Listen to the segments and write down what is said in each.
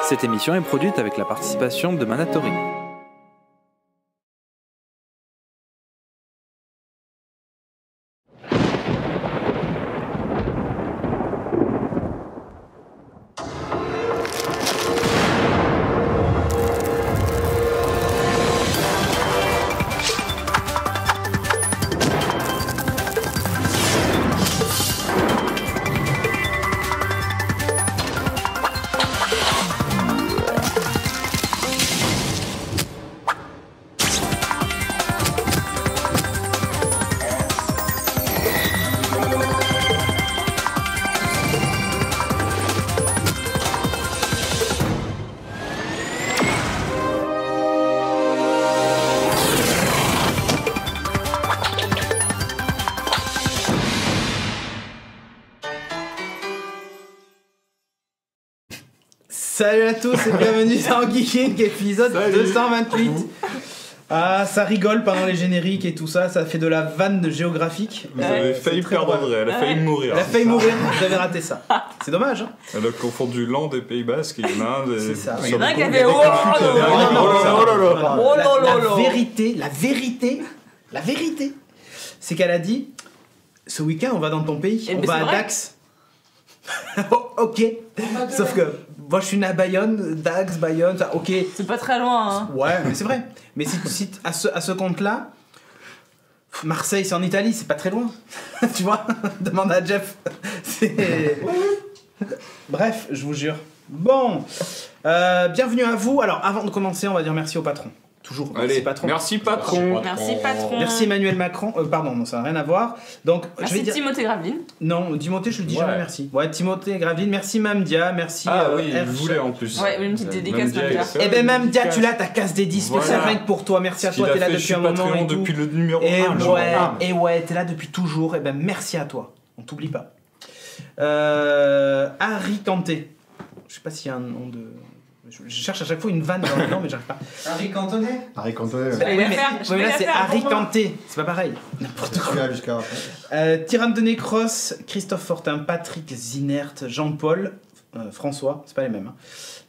Cette émission est produite avec la participation de Manatori. Salut à tous et bienvenue dans Geeking, épisode 228. Ah, ça rigole pendant les génériques et tout ça, ça fait de la vanne géographique. Vous avez failli perdre André, elle a failli mourir. Elle a failli mourir, vous avez raté ça. C'est dommage, hein. Elle a confondu l'an des Pays Basques et l'Inde. C'est ça. Il y en a un qui a fait La vérité, c'est qu'elle a dit ce week-end on va dans ton pays, on va à Dax. Ok, sauf que moi je suis né à Bayonne, Dax, Bayonne, ça, ok. C'est pas très loin, hein. Ouais, mais c'est vrai. Mais si à ce compte-là, Marseille c'est en Italie, c'est pas très loin. Tu vois, demande à Jeff. Bref, je vous jure. Bon, bienvenue à vous. Alors avant de commencer, on va dire merci au patron. Toujours, merci Allez, patron. merci patron. Merci patron. Merci Emmanuel Macron. Pardon, non, ça n'a rien à voir. Donc, Merci je vais dire... Timothée Graveline. Non, Timothée, je le dis jamais merci. Ouais, Timothée Graveline, merci Mamdia, merci. Ah oui, R. il voulait en plus. Ouais, une petite dédicace Mamdia. Eh ben Mamdia, tu l'as ta case des 10 spécial Voilà. rien que pour toi. Merci à toi, t'es là depuis un moment et tout. depuis le numéro 1. Et ouais, t'es là depuis toujours. Eh ben merci à toi. On t'oublie pas. Harry Kanté. Je sais pas s'il y a un nom de. Je cherche à chaque fois une vanne dans le nom, mais j'arrive pas. Harry Cantone. Harry Cantone. Je vais Oui, la mais, faire, je ouais, vais mais là la c'est faire, Harry pour moi. Kanté. C'est pas pareil. N'importe quoi. Tu as jusqu'à après. Tyrann de Nécros, Christophe Fortin, Patrick Zinert, Jean-Paul, François, c'est pas les mêmes. Hein.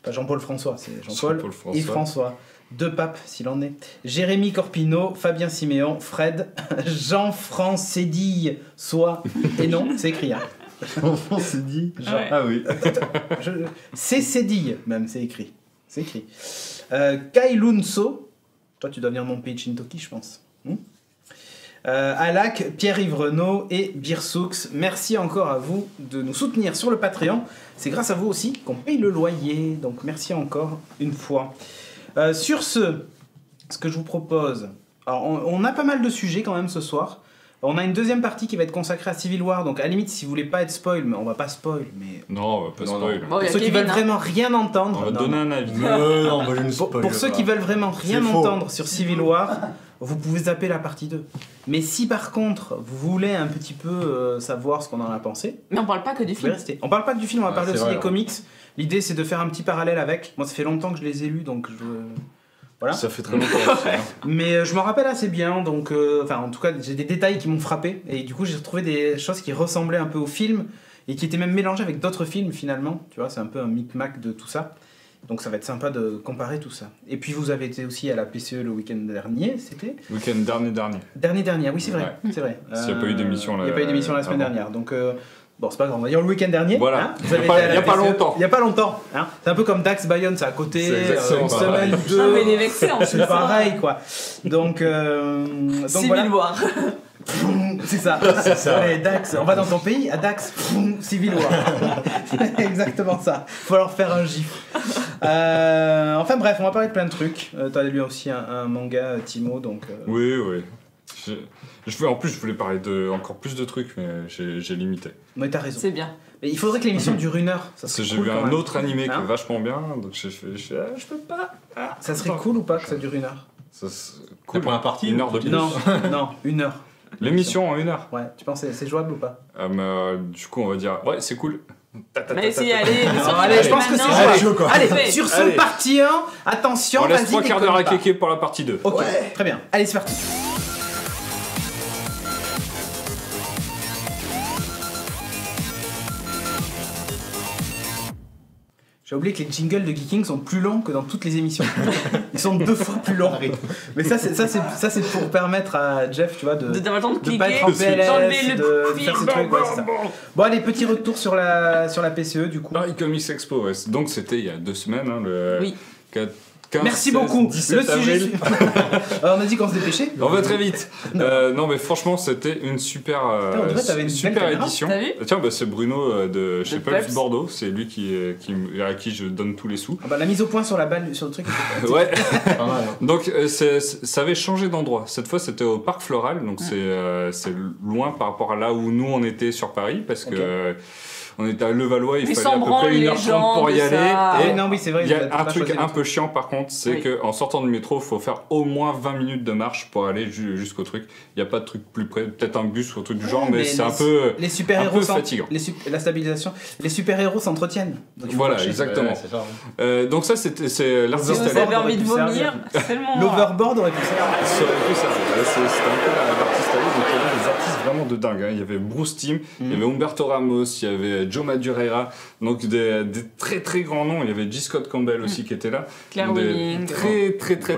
Pas Jean-Paul François, c'est Jean-Paul Jean-Paul et François. Deux papes, s'il en est. Jérémy Corpino, Fabien Siméon, Fred, Jean-Franc Sédille, soit. Et non, c'est écrit. Hein. On s'est dit. Ouais. Ah oui. C'est Sédille, même, c'est écrit. C'est écrit. Kai Lunso, toi tu dois venir de mon pays de Shintoki, je pense. Alak, Pierre-Yves Renaud et Birsoux, merci encore à vous de nous soutenir sur le Patreon. C'est grâce à vous aussi qu'on paye le loyer, donc merci encore une fois. Sur ce que je vous propose, alors on a pas mal de sujets quand même ce soir. On a une deuxième partie qui va être consacrée à Civil War, donc à la limite si vous voulez pas être spoil, mais on va pas spoil, mais Non, on va pas spoil. Bon, pour il y a ceux qui Kevin, veulent hein. vraiment rien entendre, On va non, donner non. un avis. Non, moi je ne Pour, spoil pour ceux pas. qui veulent vraiment rien C'est faux. entendre sur Civil War, vous pouvez zapper la partie 2. Mais si par contre vous voulez un petit peu savoir ce qu'on en a pensé, Mais on parle pas que du vous pouvez film. rester. On parle pas que du film, on va parler c'est aussi vrai, des ouais. comics. L'idée c'est de faire un petit parallèle avec. Moi ça fait longtemps que je les ai lus donc je. Voilà. Ça fait très longtemps aussi. Hein. Mais je me rappelle assez bien, donc enfin en tout cas j'ai des détails qui m'ont frappé et du coup j'ai retrouvé des choses qui ressemblaient un peu au film et qui étaient même mélangées avec d'autres films finalement, tu vois, c'est un peu un micmac de tout ça. Donc ça va être sympa de comparer tout ça. Et puis vous avez été aussi à la PCE le week-end dernier, c'était Week-end dernier. dernier, oui c'est vrai, Ouais. c'est vrai. S'il y a pas eu d'émission, il n'y a pas eu d'émission la semaine avant. dernière, donc bon c'est pas grave, on va dire le week-end dernier. Voilà. Hein, vous Il y a avez pas- été à la il y a pas PCE. longtemps. Il y a pas longtemps. Hein. C'est un peu comme Dax Bayonne, c'est à côté, C'est exactement une pareil. semaine ou Ah, deux. mais il est vexé en plus. C'est pareil quoi. Donc Civil voilà. War. C'est ça. Allez, Dax, on va dans ton pays, à Dax, Civil War. Exactement ça. Faut leur faire un gif. Enfin bref, on va parler de plein de trucs. T'as lu aussi un manga, Timo, donc. Oui. En plus, je voulais parler de encore plus de trucs, mais j'ai limité. Mais t'as raison. C'est bien. Mais il faudrait que l'émission dure 1 heure. Ça Parce serait que j'ai cool vu quand un même. autre animé qui Hein est vachement bien, donc je peux pas. Ah, Ça serait attends. cool ou pas que ça dure 1 heure? Ça, cool. première partie, 1 heure de plus. Non, non, 1 heure. L'émission en 1 heure. Ouais, tu penses que c'est jouable ou pas? Du coup, on va dire, ouais, c'est cool. Mais si, allez. Non, allez, je pense que c'est maintenant. jouable. quoi. Allez, Allez. sur ce Allez. partie 1, attention, On vas-y. laisse 3 quarts d'heure à déconne pas. kéké pour la partie 2. Ok, très bien. Allez, c'est parti. J'ai oublié que les jingles de Geeking sont plus longs que dans toutes les émissions. Ils sont 2 fois plus longs. Mais ça c'est pour permettre à Jeff, tu vois, de d'avoir le temps de cliquer, pas être en d'enlever PLS, le de faire ses trucs. Ouais, c'est ça. Bon, allez, petit retour sur la PCE du coup. Paris Comics Expo, ouais. Donc c'était il y a 2 semaines, hein, le Oui. 15, Merci 16, beaucoup. 17 Le sujet. avril. Alors, on a dit qu'on se dépêchait. On va très vite. Non mais franchement c'était une super, Putain, on dirait que t'avais une super belle caméra. édition. T'as vu Tiens bah, c'est Bruno de chez Pulps. Pulps Bordeaux, c'est lui à qui je donne tous les sous. Ah bah, la mise au point sur la balle, sur le truc. Ouais. Pas mal. Donc ça avait changé d'endroit. Cette fois c'était au Parc Floral, donc c'est loin par rapport à là où nous on était sur Paris parce que on était à Levallois, il Mais fallait à sans peu branle, près les 1h30 gens, pour y tout aller. ça. Et Ah, non, oui, c'est vrai. il y a t'as un pas truc choisi un le peu chiant par contre, c'est Oui. qu'en sortant du métro, il faut faire au moins 20 minutes de marche pour aller jusqu'au truc. Il n'y a pas de truc plus près, peut-être un bus ou un truc du genre, Ouais, mais c'est un peu... Les super-héros, fatigant. la stabilisation. Les super-héros s'entretiennent. Donc, il faut Voilà, marcher. exactement. Ouais, c'est ça, hein. Donc ça, c'est l'artiste Si vous L'overboard avez allé. envie de aurait pu vomir, servir. tellement. L'overboard aurait pu servir. Ça aurait pu servir. C'était un peu l'artiste allé, donc il y avait des artistes vraiment de dingue. Hein. Il y avait Bruce Timm, il y avait Humberto Ramos, il y avait Joe Madureira, donc des très très grands noms. Il y avait J. Scott Campbell aussi qui était là. Claire Donc, des Willing.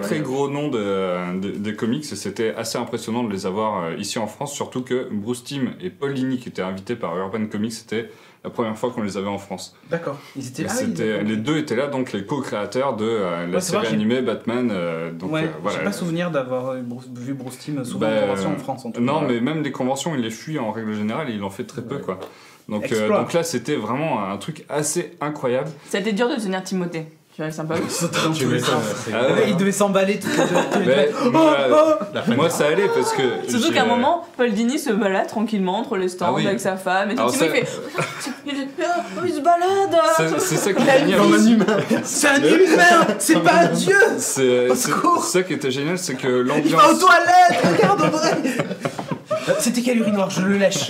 très gros noms des comics et c'était assez impressionnant de les avoir ici en France, surtout que Bruce Timm et Paul Dini qui étaient invités par Urban Comics, c'était la première fois qu'on les avait en France. D'accord. Ils étaient Et ah, oui, d'accord. les deux étaient là, donc les co-créateurs de la c'est vrai, série j'ai- animée Batman. Donc, Ouais, voilà. j'ai pas souvenir d'avoir vu Bruce Timm souvent Bah, en convention en France. En tout cas. Non, mais même les conventions, il les fuit en règle générale et il en fait très peu, quoi. Donc Exploit. là, c'était vraiment un truc assez incroyable. Ça a été dur de tenir Timothée. Tu vois, sympa. Ils sautaient dans Tu tous les m'étonnes, sens. c'est- Ah ouais. Il devait s'emballer tous les deux. Mais, La fin moi, de- ça allait parce que. Surtout j'ai- qu'à un moment, Paul Dini se balade tranquillement entre les stands Ah oui. avec sa femme et tout. Alors Timothée ça- fait il se balade. C'est ça qui est génial. Comme un humain. C'est un humain, c'est pas un dieu. C'est Au secours. ça qui était génial, c'est que Il va aux l'ambiance. toilettes. Regarde Audrey. C'était quel urinoir? Je le lèche.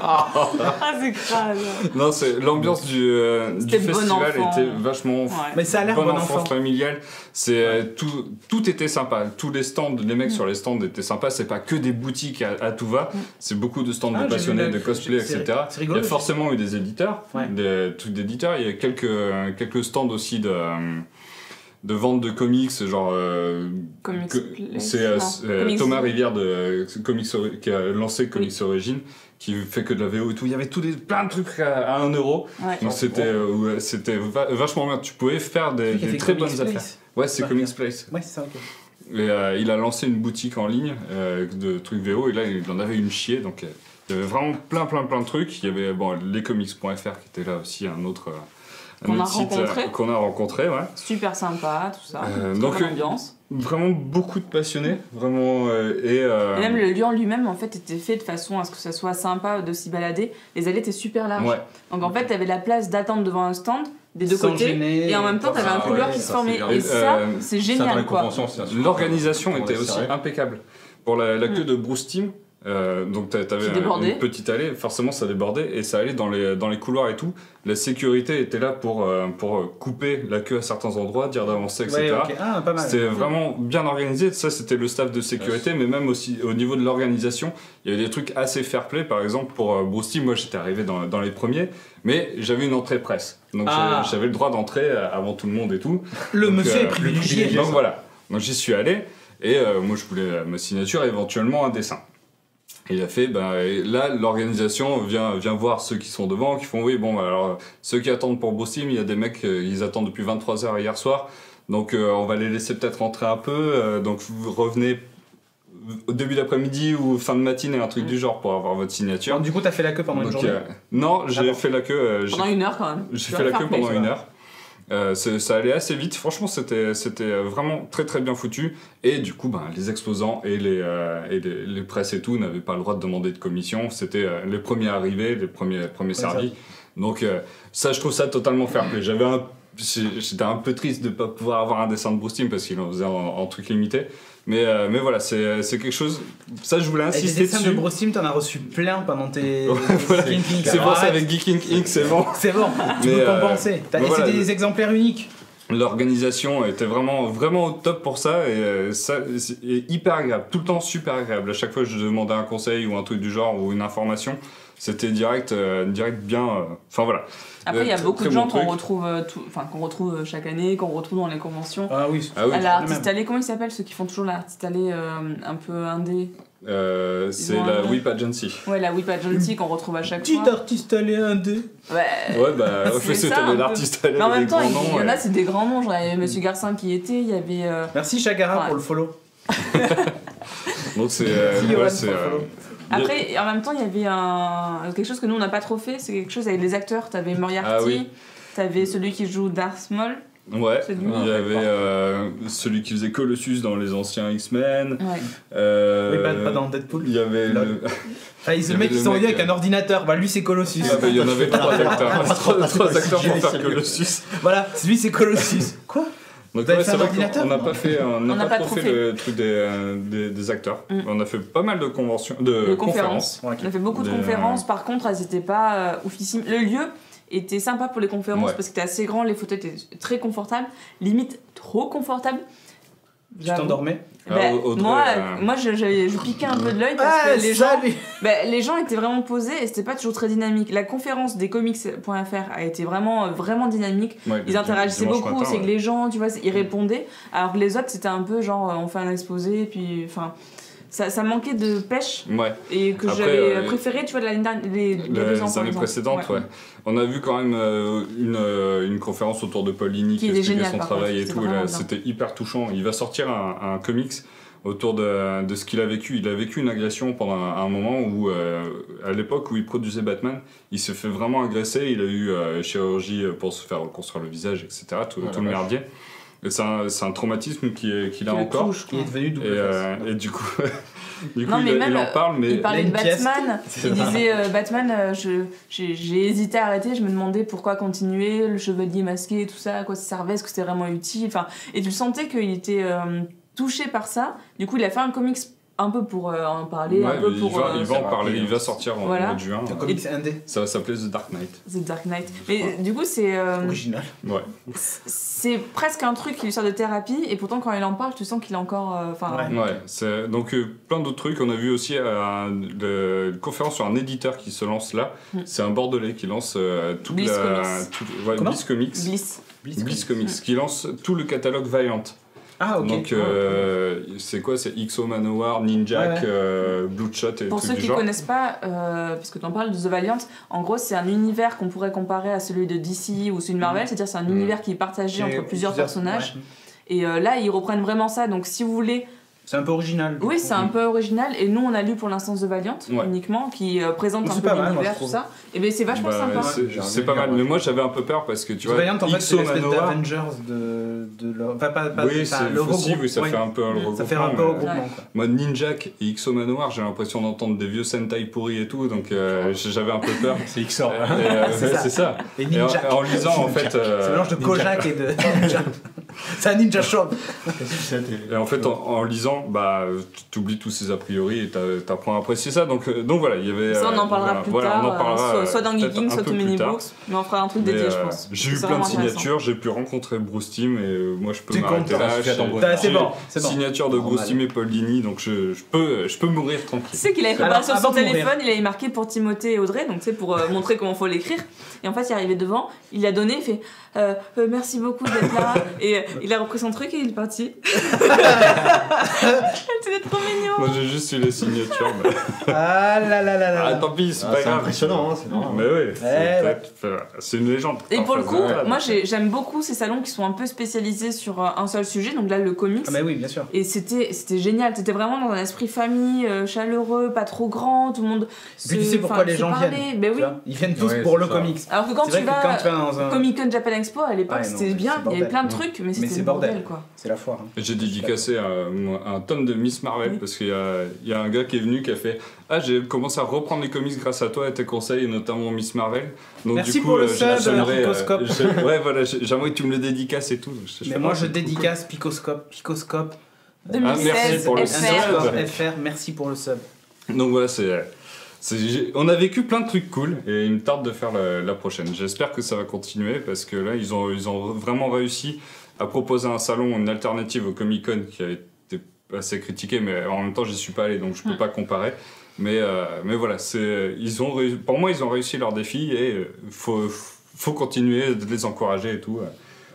Ah, c'est crade. Non, c'est l'ambiance du C'était bon festival enfant. était vachement. Ouais. Mais ça a l'air Bon bon enfant enfant. familial, c'est tout était sympa. Tous les stands, les mecs sur les stands étaient sympas. C'est pas que des boutiques à tout va. C'est beaucoup de stands Ah, de j'ai passionnés, vu de là, cosplay, c'est etc. c'est Il y rigolo. a forcément eu des éditeurs, Ouais. des trucs d'éditeurs. Il y a quelques stands aussi de vente de comics, genre Comics que- Place, c'est non. Comics- Thomas Rivière de qui a lancé Comics Origin, qui fait que de la VO et tout. Il y avait plein de trucs à 1 euro. Ouais. Donc c'était vachement bien. Tu pouvais faire Celui qui a des fait très Comics bonnes Place. affaires. Ouais, c'est Ouais. Comics Place. Ouais, c'est ça, ok. Et il a lancé une boutique en ligne de trucs VO et là il en avait une chier. Donc il y avait vraiment plein de trucs. Il y avait lescomics.fr qui était là aussi, un autre Qu'on a site rencontré. qu'on a rencontré. Ouais. Super sympa, tout ça. Euh, Très donc, bonne ambiance. Vraiment beaucoup de passionnés. Vraiment. Et même le lieu en lui-même, en fait, était fait de façon à ce que ça soit sympa de s'y balader. Les allées étaient super larges. Ouais. Donc en fait, t'avais la place d'attente devant un stand des deux Sans côtés. gêner, Et en même temps, t'avais un Ah couloir ouais, qui se ça, formait. c'est bien. Et ça, c'est Ça, dans génial, les quoi. conventions, c'est un super- L'organisation Comment était on aussi serré. impeccable. Pour la queue de Bruce Timm, donc t'avais Qui débordait. une petite allée, forcément ça débordait et ça allait dans les couloirs et tout. La sécurité était là pour couper la queue à certains endroits, dire d'avancer, etc. Ouais, ok. Ah, pas mal. C'était vraiment bien organisé. Ça, c'était le staff de sécurité, mais même aussi au niveau de l'organisation, il y avait des trucs assez fair-play. Par exemple, pour Bruce Timm, moi j'étais arrivé dans les premiers, mais j'avais une entrée presse. Donc Ah. j'avais le droit d'entrer avant tout le monde et tout. Le Donc, monsieur est le privilégié. Donc voilà. Donc j'y suis allé et moi je voulais ma signature et éventuellement un dessin. Et il a fait, et là l'organisation vient voir ceux qui sont devant, qui font oui, bon, alors ceux qui attendent pour Bruce Timm, il y a des mecs, ils attendent depuis 23h hier soir, donc on va les laisser peut-être rentrer un peu, donc vous revenez au début d'après-midi ou fin de matinée, un truc du genre pour avoir votre signature. Alors, du coup, t'as fait la queue pendant une Donc, journée. non, j'ai D'abord. fait la queue. Pendant 1 heure, quand même. J'ai Tu fait vas la faire queue pendant plaisir. 1 heure. Ça allait assez vite, franchement c'était vraiment très bien foutu et du coup les exposants et les presses et tout n'avaient pas le droit de demander de commission, c'était les premiers arrivés, les premiers servis, donc ça je trouve ça totalement fair play. J'étais un peu triste de ne pas pouvoir avoir un dessin de Bruce Timm parce qu'il en faisait en truc limité. Mais voilà, c'est quelque chose. Ça, je voulais Et des insister dessins de dessus. Bruce Timm, t'en as reçu plein pendant tes. Voilà. Geeking Inc. C'est pour ça Arrête. avec Geeking Inc, c'est bon. C'est bon, tu Mais, peux compenser. mais Et voilà, c'était des exemplaires uniques. L'organisation était vraiment au top pour ça et ça c'est hyper agréable, tout le temps super agréable. À chaque fois que je demandais un conseil ou un truc du genre ou une information, C'était direct bien. Enfin voilà. Après, il y a Très- beaucoup de très gens bon qu'on truc. retrouve, qu'on retrouve chaque année, qu'on retrouve dans les conventions. Ah oui, Ah oui. À le l'artiste même. allée, comment ils s'appellent ceux qui font toujours l'artiste allée un peu indé? C'est ont la un- Whip Agency. Ouais, la Whip Agency qu'on retrouve à chaque Petit fois. artiste allé indé. Ouais. Ouais, bah, C'est c'était ça, un peu. l'artiste à Mais en même temps, il y en a, ouais. c'est des grands noms. Genre, il y avait Monsieur Garcin qui y était, il y avait. Merci Chagara Ouais. pour le follow. Donc c'est. Merci, Johan, ouais, c'est, pour le follow. Après, en même temps, il y avait quelque chose que nous, on n'a pas trop fait, c'est quelque chose avec les acteurs. T'avais Moriarty, Ah oui. t'avais celui qui joue Darth Maul. Ouais, C'est lui. il y avait celui qui faisait Colossus dans les anciens X-Men. Ouais. Oui, pas dans Deadpool. Il y avait Lol. le. Enfin, Il y le mec avait qui le s'en mec, vient avec un ordinateur. Bah, lui, c'est Colossus. Ah bah, il y en avait trois acteurs. Trois pas acteurs si pour faire sérieux. Colossus. Voilà, lui, c'est Colossus. Quoi? Donc Vous avez ouais, fait c'est un vrai ordinateur qu'on n'a pas fait, on n'a pas trop trop fait fait. le truc des acteurs. Mm. On a fait pas mal de conventions, De de conférences. Ouais, ok. On a fait beaucoup de Des- conférences, par contre, elles n'étaient pas oufissimes. Le lieu était sympa pour les conférences Ouais. parce que c'était assez grand, les fauteuils étaient très confortables, limite trop confortables. Tu t'endormais? Ben, Audrey, moi je piquais un peu de l'œil parce Ah, que les gens, salut. les gens étaient vraiment posés et c'était pas toujours très dynamique. La conférence des comics.fr a été vraiment dynamique. ouais, Ils interagissaient dimanche beaucoup, matin, c'est que ouais. les gens, tu vois, ils répondaient, alors que les autres c'était un peu genre on fait un exposé, puis enfin ça manquait de pêche Ouais. et que Après, j'avais préféré, tu vois, de l'année dernière, les 2 ans par Les exemple. années précédentes, ouais. On a vu quand même une conférence autour de Paul Dini Qui qui était expliquait géniale, son par travail contre, et c'était tout. vraiment Là, bien. c'était hyper touchant. Il va sortir un comics autour de ce qu'il a vécu. Il a vécu une agression pendant un moment où, à l'époque où il produisait Batman, il se fait vraiment agresser. Il a eu chirurgie pour se faire reconstruire le visage, etc. Tout le merdier. Et c'est un traumatisme qu'il a Qui le encore. touche, Qui est devenu double Et, face. et du coup, il même, en parle, mais il parlait il de a une pièce. Batman, il disait Batman, j'ai hésité à arrêter, je me demandais pourquoi continuer, le chevalier masqué, tout ça, à quoi ça servait, est-ce que c'était vraiment utile, enfin, et tu sentais qu'il était touché par ça, du coup il a fait un comics un peu pour en parler, ouais, un peu il pour... va en parler. rapide. Il va sortir en Voilà. mois de juin. Un comics indé. Ça va s'appeler The Dark Knight. The Dark Knight. Mais du coup c'est Original. Ouais. c'est presque un truc qui lui sort de thérapie, et pourtant quand il en parle, tu sens qu'il est encore... Ouais. Ouais, donc plein d'autres trucs. On a vu aussi une conférence sur un éditeur qui se lance là. Mm. C'est un Bordelais qui lance toute Bliss la. Comics. Ouais, Comment Bliss Comics. Bliss. Bliss Comics, qui lance tout le catalogue Valiant. Ah, ok. Donc c'est quoi? C'est XO Manowar, Ninjak, Bloodshot et Pour tout ceux du qui genre. connaissent pas, parce que tu en parles de The Valiant, en gros c'est un univers qu'on pourrait comparer à celui de DC ou celui de Marvel, c'est-à-dire c'est un univers qui est partagé entre plusieurs personnages. Ouais. Et là ils reprennent vraiment ça, donc si vous voulez... C'est un peu original. du Oui, coup. c'est un peu original, et nous on a lu pour l'instant The Valiant Ouais. uniquement, qui présente C'est un peu pas mal, moi, l'univers, je tout trouve. ça. Et bien c'est vachement Bah, sympa. c'est pas mal, mais moi j'avais un peu peur parce que tu The vois, Valiant, en fait, c'est XO l'espèce Manowar. d'Avengers enfin, pas Oui, c'est le aussi, regroupe- oui, ça ouais. fait un peu un regroupement. Ça fait un peu mais- regroupement, quoi. Moi, Ninjak et XO Manowar, j'ai l'impression d'entendre des vieux Sentai pourris et tout, donc j'avais un peu peur. C'est XOR. Et, C'est ouais, ça. c'est ça. Et Et Ninja. en lisant, en fait, C'est un mélange de Kojak et de Ninja. C'est un Ninja Shop. et en fait, en lisant, bah, tu oublies tous ces a priori et t'apprends à apprécier ça. Donc voilà, il y avait. Ça on en parlera voilà, plus voilà, tard, on en parlera, soit dans peut-être Geeking, un soit peu au plus Mini tard. Box, mais on fera un truc Mais, dédié je pense. j'ai eu C'est plein de vraiment intéressant. signatures, j'ai pu rencontrer Bruce Timm et moi je peux T'es m'arrêter content, là. tu fais ton J'ai- C'est bon, c'est bon. Signature de Bruce Normal. Timm et Paul Dini, donc je peux mourir Tu tranquille. sais qu'il avait préparé Alors, sur avant son de mourir. téléphone, il avait marqué pour Timothée et Audrey, donc tu sais, pour montrer comment faut l'écrire. Et en fait, il est arrivé devant, il l'a donné, il fait merci beaucoup d'être là. Et il a repris son truc et il est parti. C'était trop mignon. Moi j'ai juste eu les signatures. mais- Ah là là là là. Ah tant pis, c'est Ah, pas c'est grave. impressionnant, hein, c'est normal. Mais oui, ouais. c'est une légende. Et pour le coup, Ouais. moi j'aime beaucoup ces salons qui sont un peu spécialisés sur un seul sujet, donc là le comics. Ah, bah oui, bien sûr. Et c'était génial, c'était vraiment dans un esprit famille, chaleureux, pas trop grand, tout le monde Et puis tu sais pourquoi les gens viennent. Ben tu oui. vois. Ils viennent tous Ouais, pour c'est le ça. comics. Alors que quand C'est tu vrai que quand vas tu vas dans un. Comic Con Japan Expo, à l'époque Ouais, non, c'était mais bien, c'est il y avait bordel. plein de trucs, mais c'était c'est le bordel. bordel quoi. C'est la foire. hein. J'ai dédicacé un tome de Miss Marvel Oui. parce qu'il y a un gars qui est venu qui a fait Ah, j'ai commencé à reprendre les comics grâce à toi et tes conseils, et notamment Miss Marvel. Donc, Merci du coup, pour le sub, j'aimerais, Picoscope. ouais, voilà, j'aimerais que tu me le dédicaces et tout. Donc, Mais moi je dédicace Picoscope. 2016, merci pour le FR. sub. FR, merci pour le sub. Donc voilà, on a vécu plein de trucs cool et il me tarde de faire la prochaine. J'espère que ça va continuer parce que là, ils ont vraiment réussi à proposer un salon, une alternative au Comic Con qui a été assez critiqué, mais en même temps, j'y suis pas allé donc je peux pas comparer. Mais voilà, pour moi, ils ont réussi leur défi et faut continuer de les encourager et tout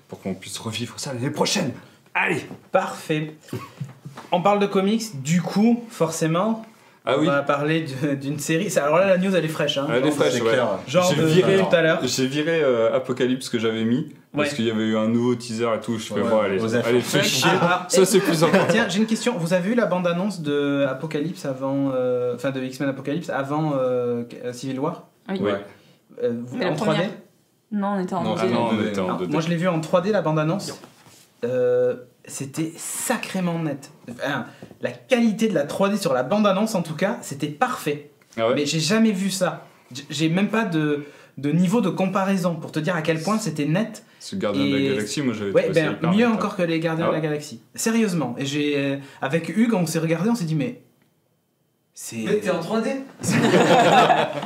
pour qu'on puisse revivre ça l'année prochaine. Allez. Parfait. On parle de comics, du coup, forcément, Ah oui. on va parler d'une série. Alors là, la news, elle est fraîche. Hein, Elle est fraîche, c'est ouais. clair. Genre J'ai de viré- tout à l'heure. J'ai viré Apocalypse que j'avais mis parce Ouais. qu'il y avait eu un nouveau teaser et tout. Je fais Ouais, bon, allez, Osef. allez, fais chier. Ah, Ça, c'est plus important. Tiens, j'ai une question. Vous avez vu la bande-annonce de Apocalypse avant, enfin de X-Men Apocalypse avant Civil War Oui. Ouais. vous- Mais la en 3D. première. Non, on était en Non, Ah 2D. non, on Ouais. était en Alors, 2D. moi, je l'ai vu en 3D la bande-annonce. C'était sacrément net. Enfin, la qualité de la 3D sur la bande-annonce, en tout cas, c'était parfait. Ah ouais. Mais j'ai jamais vu ça. J'ai même pas de niveau de comparaison pour te dire à quel point c'était net. Ce Gardien de Et- la Galaxie, moi j'avais Ouais, trouvé ça ben, hyper mieux net, encore que les Gardiens Ah de la ouais. Galaxie. Sérieusement. Et j'ai avec Hugues, on s'est regardé, on s'est dit mais c'est. T'es en 3D?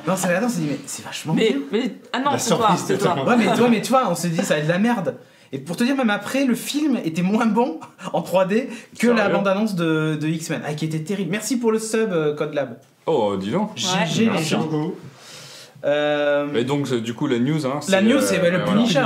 Non, c'est là, on s'est dit mais c'est vachement Mais, bien. mais. Ah non, La c'est toi, surprise, c'est toi. Ouais, mais tu vois, on s'est dit ça va être de la merde. Et pour te dire, même après, le film était moins bon en 3D que la Sérieux bande-annonce de X-Men, qui était terrible. Merci pour le sub, Code Lab. Oh, dis donc. GG les Merci gens. beaucoup. Et donc, du coup, la news, hein, La news, c'est le voilà, Punisher.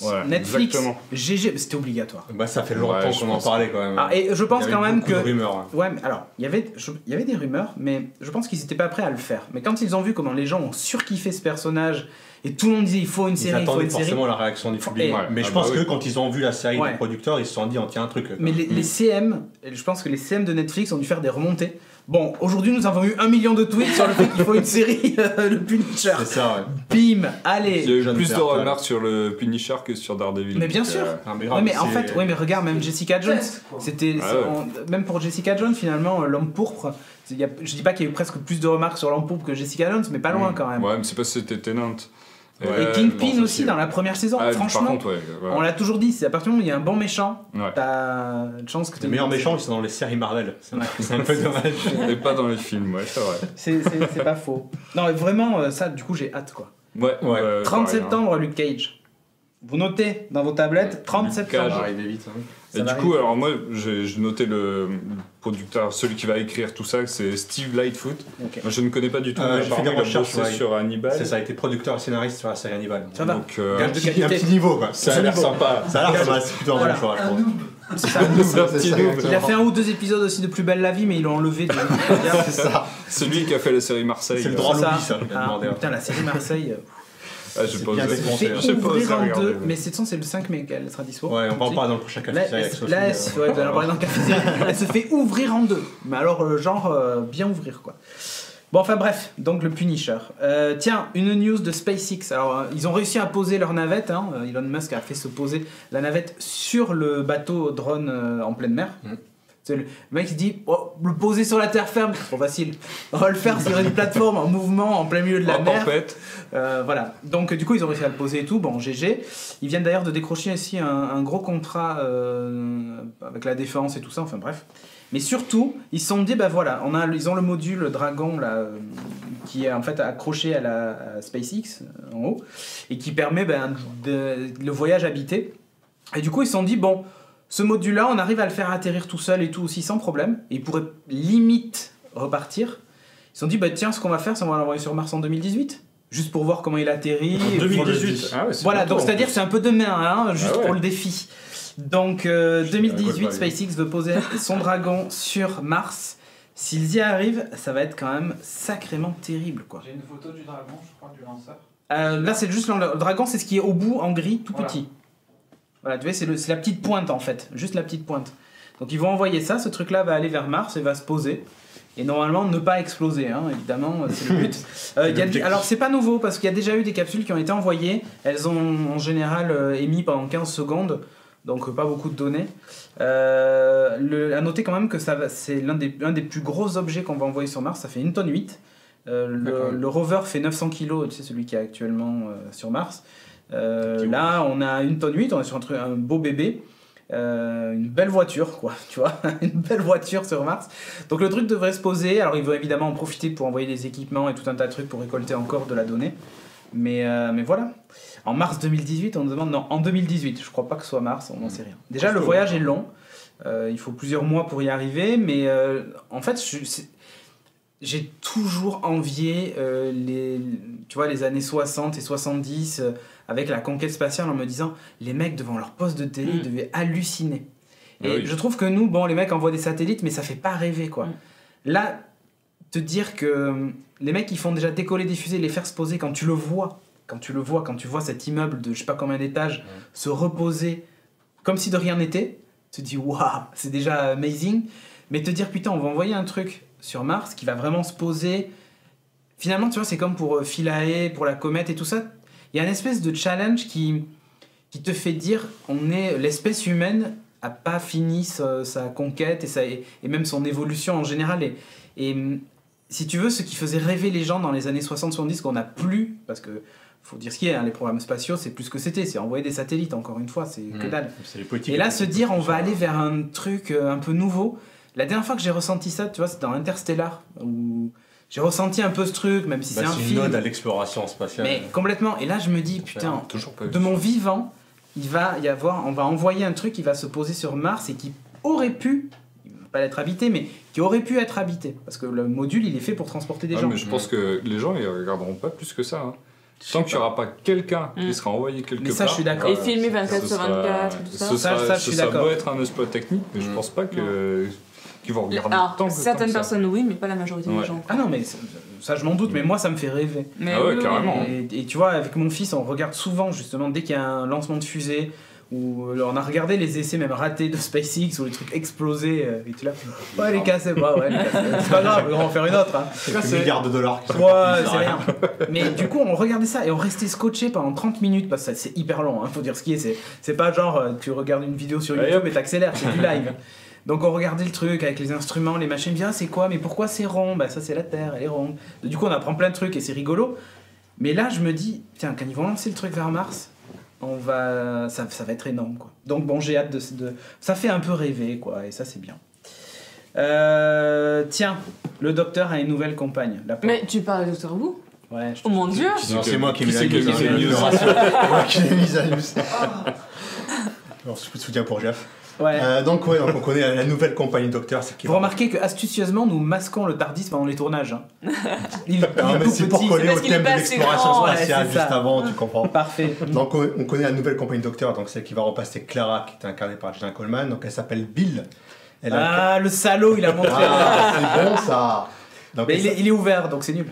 Voilà, Netflix, exactement. GG, c'était obligatoire. Bah, ça fait Ouais, longtemps je qu'on en pense. parlait quand même. Ah, et je pense Il y quand avait même beaucoup que. de rumeurs. Hein. Ouais, mais alors, il y avait des rumeurs, mais je pense qu'ils n'étaient pas prêts à le faire. Mais quand ils ont vu comment les gens ont surkiffé ce personnage, et tout le monde disait il faut une Ils série, il faut attendaient une série. forcément la réaction du public. Et- Ouais. Mais Ah je pense bah que oui. quand ils ont vu la série Ouais. du producteur, ils se sont dit on tient un truc. Mais les CM, je pense que les CM de Netflix ont dû faire des remontées. Bon, aujourd'hui nous avons eu 1 million de tweets sur le fait qu'il faut une série, le Punisher. C'est ça, ouais. Bim, Il y allez. a eu Jeune plus de père, remarques sur le Punisher que sur Daredevil. Mais bien donc, sûr. Ah, mais Ouais, grave, mais en c'est- fait, ouais, mais regarde, même Jessica Jones, c'était, Ah ouais. même pour Jessica Jones finalement, l'homme pourpre. Je dis pas qu'il y a eu presque plus de remarques sur l'homme pourpre que Jessica Jones, mais pas loin quand même. Ouais, mais c'est parce que c'était Tennant. Et Kingpin bon, aussi dans la première saison. Ah, Franchement, par contre, ouais. on l'a toujours dit, c'est à partir du moment où il y a un bon méchant, Ouais. t'as une chance que Les meilleurs méchants, ils sont dans les séries Marvel. C'est Ouais. c'est un peu dommage. Et pas dans les films, ouais, c'est vrai. C'est pas faux. Non, mais vraiment, ça, du coup, j'ai hâte quoi. Ouais, Ouais. 30 pareil, hein. septembre, Luke Cage. Vous notez dans vos tablettes, 30 Luke septembre. Cage. Ça va arriver vite. Hein. Ça Et va du coup, arriver. alors moi, j'ai noté le producteur, celui qui va écrire tout ça, c'est Steve Lightfoot. Ok. Moi, je ne connais pas du tout, mais J'ai fait apparemment, des il a recherches, bossé ouais. sur Hannibal. C'est ça, a été producteur et scénariste sur la série Hannibal. Ça va. Donc, Il y a un de petit, qualité. un petit niveau quoi. ça a l'air sympa. Ça a l'air pas mal, c'est plutôt un Voilà. bon choix. je Un pense. noob. C'est ça. Un petit ça, noob. Il a fait un ou deux épisodes aussi de Plus belle la vie, mais ils l'ont enlevé. C'est ça. C'est lui qui a fait la série Marseille. C'est le droit C'est ça. lobby ça. Il a Ah, demandé. putain, la série Marseille. Ah, j'ai C'est pas bien osé. défoncé, Fait hein. J'ai pas osé ouvrir en regarder, deux, mais- mais c'est le 5 mai qu'elle sera dispo. Ouais, on va en parler dans le prochain café Là, avec Sophie. là, ouais, vous allez en parler dans le café série. Elle se fait ouvrir en deux. Mais alors, bien ouvrir quoi. Bon, enfin bref, donc le Punisher. Tiens, une news de SpaceX. Alors, ils ont réussi à poser leur navette. Hein. Elon Musk a fait se poser la navette sur le bateau drone en pleine mer. Le mec se dit, oh, le poser sur la terre ferme, c'est trop facile. On va le faire sur une plateforme en mouvement en plein milieu de la En mer. tempête. Voilà. Donc du coup ils ont réussi à le poser et tout. Bon, GG. Ils viennent d'ailleurs de décrocher aussi un gros contrat avec la défense et tout ça. Enfin bref. Mais surtout, ils se sont dit, bah voilà, ils ont le module Dragon là, qui est en fait accroché à SpaceX en haut et qui permet le voyage habité. Et du coup ils se sont dit, bon, ce module-là, on arrive à le faire atterrir tout seul et tout aussi sans problème. Et il pourrait limite repartir. Ils se sont dit, bah tiens, ce qu'on va faire, c'est qu'on va l'envoyer sur Mars en 2018. Juste pour voir comment il atterrit. En 2018. Ah ouais, c'est Voilà, bientôt, donc en c'est-à-dire plus. c'est un peu demain, hein, juste Ah ouais. pour le défi. Donc la 2018, bonne SpaceX veut poser son dragon sur Mars. S'ils y arrivent, ça va être quand même sacrément terrible, quoi. J'ai une photo du dragon, je crois, du lanceur. Là, c'est juste le dragon, c'est ce qui est au bout en gris, tout Voilà. petit. Voilà, tu vois, c'est la petite pointe en fait, juste la petite pointe. Donc ils vont envoyer ça, ce truc-là va aller vers Mars et va se poser. Et normalement, ne pas exploser, hein, évidemment, c'est le but. Alors, c'est pas nouveau parce qu'il y a déjà eu des capsules qui ont été envoyées. Elles ont en général émis pendant 15 secondes, donc pas beaucoup de données. À noter quand même que c'est un des plus gros objets qu'on va envoyer sur Mars, ça fait 1,8 tonne. Le rover fait 900 kg, tu sais, celui qui est actuellement sur Mars. Là, on a 1,8 tonne, on est sur un beau bébé. Une belle voiture, quoi, tu vois, une belle voiture sur Mars. Donc le truc devrait se poser. Alors, ils vont évidemment en profiter pour envoyer des équipements et tout un tas de trucs pour récolter encore de la donnée. Mais voilà. En mars 2018, on nous demande. Non, en 2018, je crois pas que ce soit mars, on n'en sait rien. Déjà, le voyage est long. Il faut plusieurs mois pour y arriver, mais en fait, j'ai toujours envié tu vois, les années 60 et 70 avec la conquête spatiale en me disant les mecs devant leur poste de télé ils devaient halluciner. Et Oui. je trouve que nous, bon, les mecs envoient des satellites, mais ça fait pas rêver, quoi. Là, te dire que les mecs ils font déjà décoller des fusées, les faire se poser quand tu le vois, quand tu vois cet immeuble de je sais pas combien d'étages se reposer comme si de rien n'était, tu te dis waouh, c'est déjà amazing. Mais te dire putain, on va envoyer un truc sur Mars qui va vraiment se poser. Finalement, tu vois, c'est comme pour Philae, pour la comète et tout ça. Il y a une espèce de challenge qui te fait dire l'espèce humaine a pas fini sa conquête et même son évolution en général. Et si tu veux, ce qui faisait rêver les gens dans les années 60-70 qu'on n'a plus, parce que faut dire ce qui est, hein, les programmes spatiaux, c'est plus ce que c'était, c'est envoyer des satellites, encore une fois, c'est que dalle. C'est les politiques. Et là, se dire, on va aller vers un truc un peu nouveau. La dernière fois que j'ai ressenti ça, tu vois, c'est dans Interstellar, où j'ai ressenti un peu ce truc, même si c'est un une film. ode à l'exploration spatiale. Mais complètement. Et là, je me dis, putain, Toujours pas vu. de mon vivant, on va envoyer un truc qui va se poser sur Mars et qui aurait pu, pas être habité, mais qui aurait pu être habité. Parce que le module, il est fait pour transporter des Ouais, gens. mais je pense que les gens, ils regarderont pas plus que ça. Hein. Tant qu'il n'y aura pas quelqu'un qui sera envoyé quelque Mais ça, part. je suis d'accord. Et filmé 24 sur 24, tout ça. Ça, je suis Ça d'accord. doit être un exploit technique, mais je pense pas qu'ils vont regarder Alors, tant que certaines ça. personnes oui, mais pas la majorité Ouais. des gens. Ah non, mais ça je m'en doute, mais moi, ça me fait rêver. Mais Ah ouais, oui, carrément. Et tu vois, avec mon fils, on regarde souvent, justement, dès qu'il y a un lancement de fusée, ou on a regardé les essais même ratés de SpaceX, où les trucs explosés, et tu l'as fait. Ouais, les cassez pas, ouais, les cassez. C'est pas grave, on va en faire une autre. Hein. Quelques milliards de dollars. qui sont Ouais, partis, c'est rien. Mais du coup, on regardait ça et on restait scotché pendant 30 minutes parce que c'est hyper long, hein, faut dire ce qui est. C'est pas genre tu regardes une vidéo sur Ouais, YouTube et t'accélères, c'est du live. Donc on regardait le truc avec les instruments, les machines, bien c'est quoi, mais pourquoi c'est rond? Bah ça c'est la Terre, elle est ronde. Du coup on apprend plein de trucs et c'est rigolo. Mais là je me dis, tiens, quand ils vont lancer le truc vers Mars, ça va être énorme quoi. Donc bon j'ai hâte ça fait un peu rêver quoi et ça c'est bien. Tiens, le docteur a une nouvelle compagne. Mais tu parles de Doctor Who? Ouais, je te- Oh mon dieu! Non, c'est moi qui ai mis la c'est qui a mis la news? C'est moi qui ai mis la news. Alors, je peux te soutien pour Jeff. Ouais. Donc on connaît la nouvelle compagnie Docteur. C'est qui Vous remarquez que astucieusement nous masquons le TARDIS pendant les tournages. Hein. Il est Non, mais tout c'est pour petit. coller parce au qu'il est thème de pas assez l'exploration grand, ouais, spatiale c'est juste ça. avant, tu comprends. Parfait. Donc on connaît la nouvelle compagnie Docteur, donc celle qui va remplacer Clara, qui est incarnée par Gillian Coleman. Donc elle s'appelle Bill. Elle a... Ah, le salaud, il a montré. c'est bon ça. Donc, Mais il est ouvert, donc c'est nul.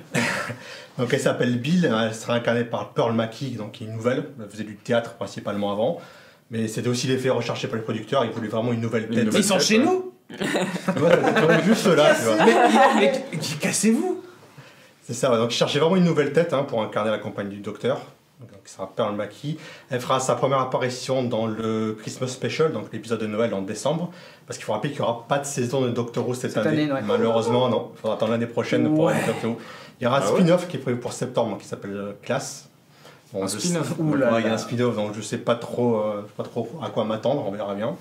Donc elle s'appelle Bill, elle sera incarnée par Pearl Mackie, donc qui est une nouvelle. Elle faisait du théâtre principalement avant. Mais c'était aussi l'effet recherché par les producteurs, ils voulaient vraiment une nouvelle tête. Mais ils sont chez nous. Ouais, c'est juste là, tu vois. Mais cassez-vous. C'est ça, ouais. Donc ils cherchaient vraiment une nouvelle tête pour incarner la compagnie du Docteur. Donc ça sera Pearl Mackie. Elle fera sa première apparition dans le Christmas Special, donc l'épisode de Noël en décembre. Parce qu'il faut rappeler qu'il n'y aura pas de saison de Doctor Who cette année. ouais. Malheureusement, non. Il faudra attendre l'année prochaine pour Ouais. aller Doctor Who. Il y aura un spin-off qui est prévu pour septembre, donc qui s'appelle Class. Bon, Un je spin-off. sais- Ouh là ouais, il y a là. un spin-off, donc je sais pas trop à quoi m'attendre, on verra bien.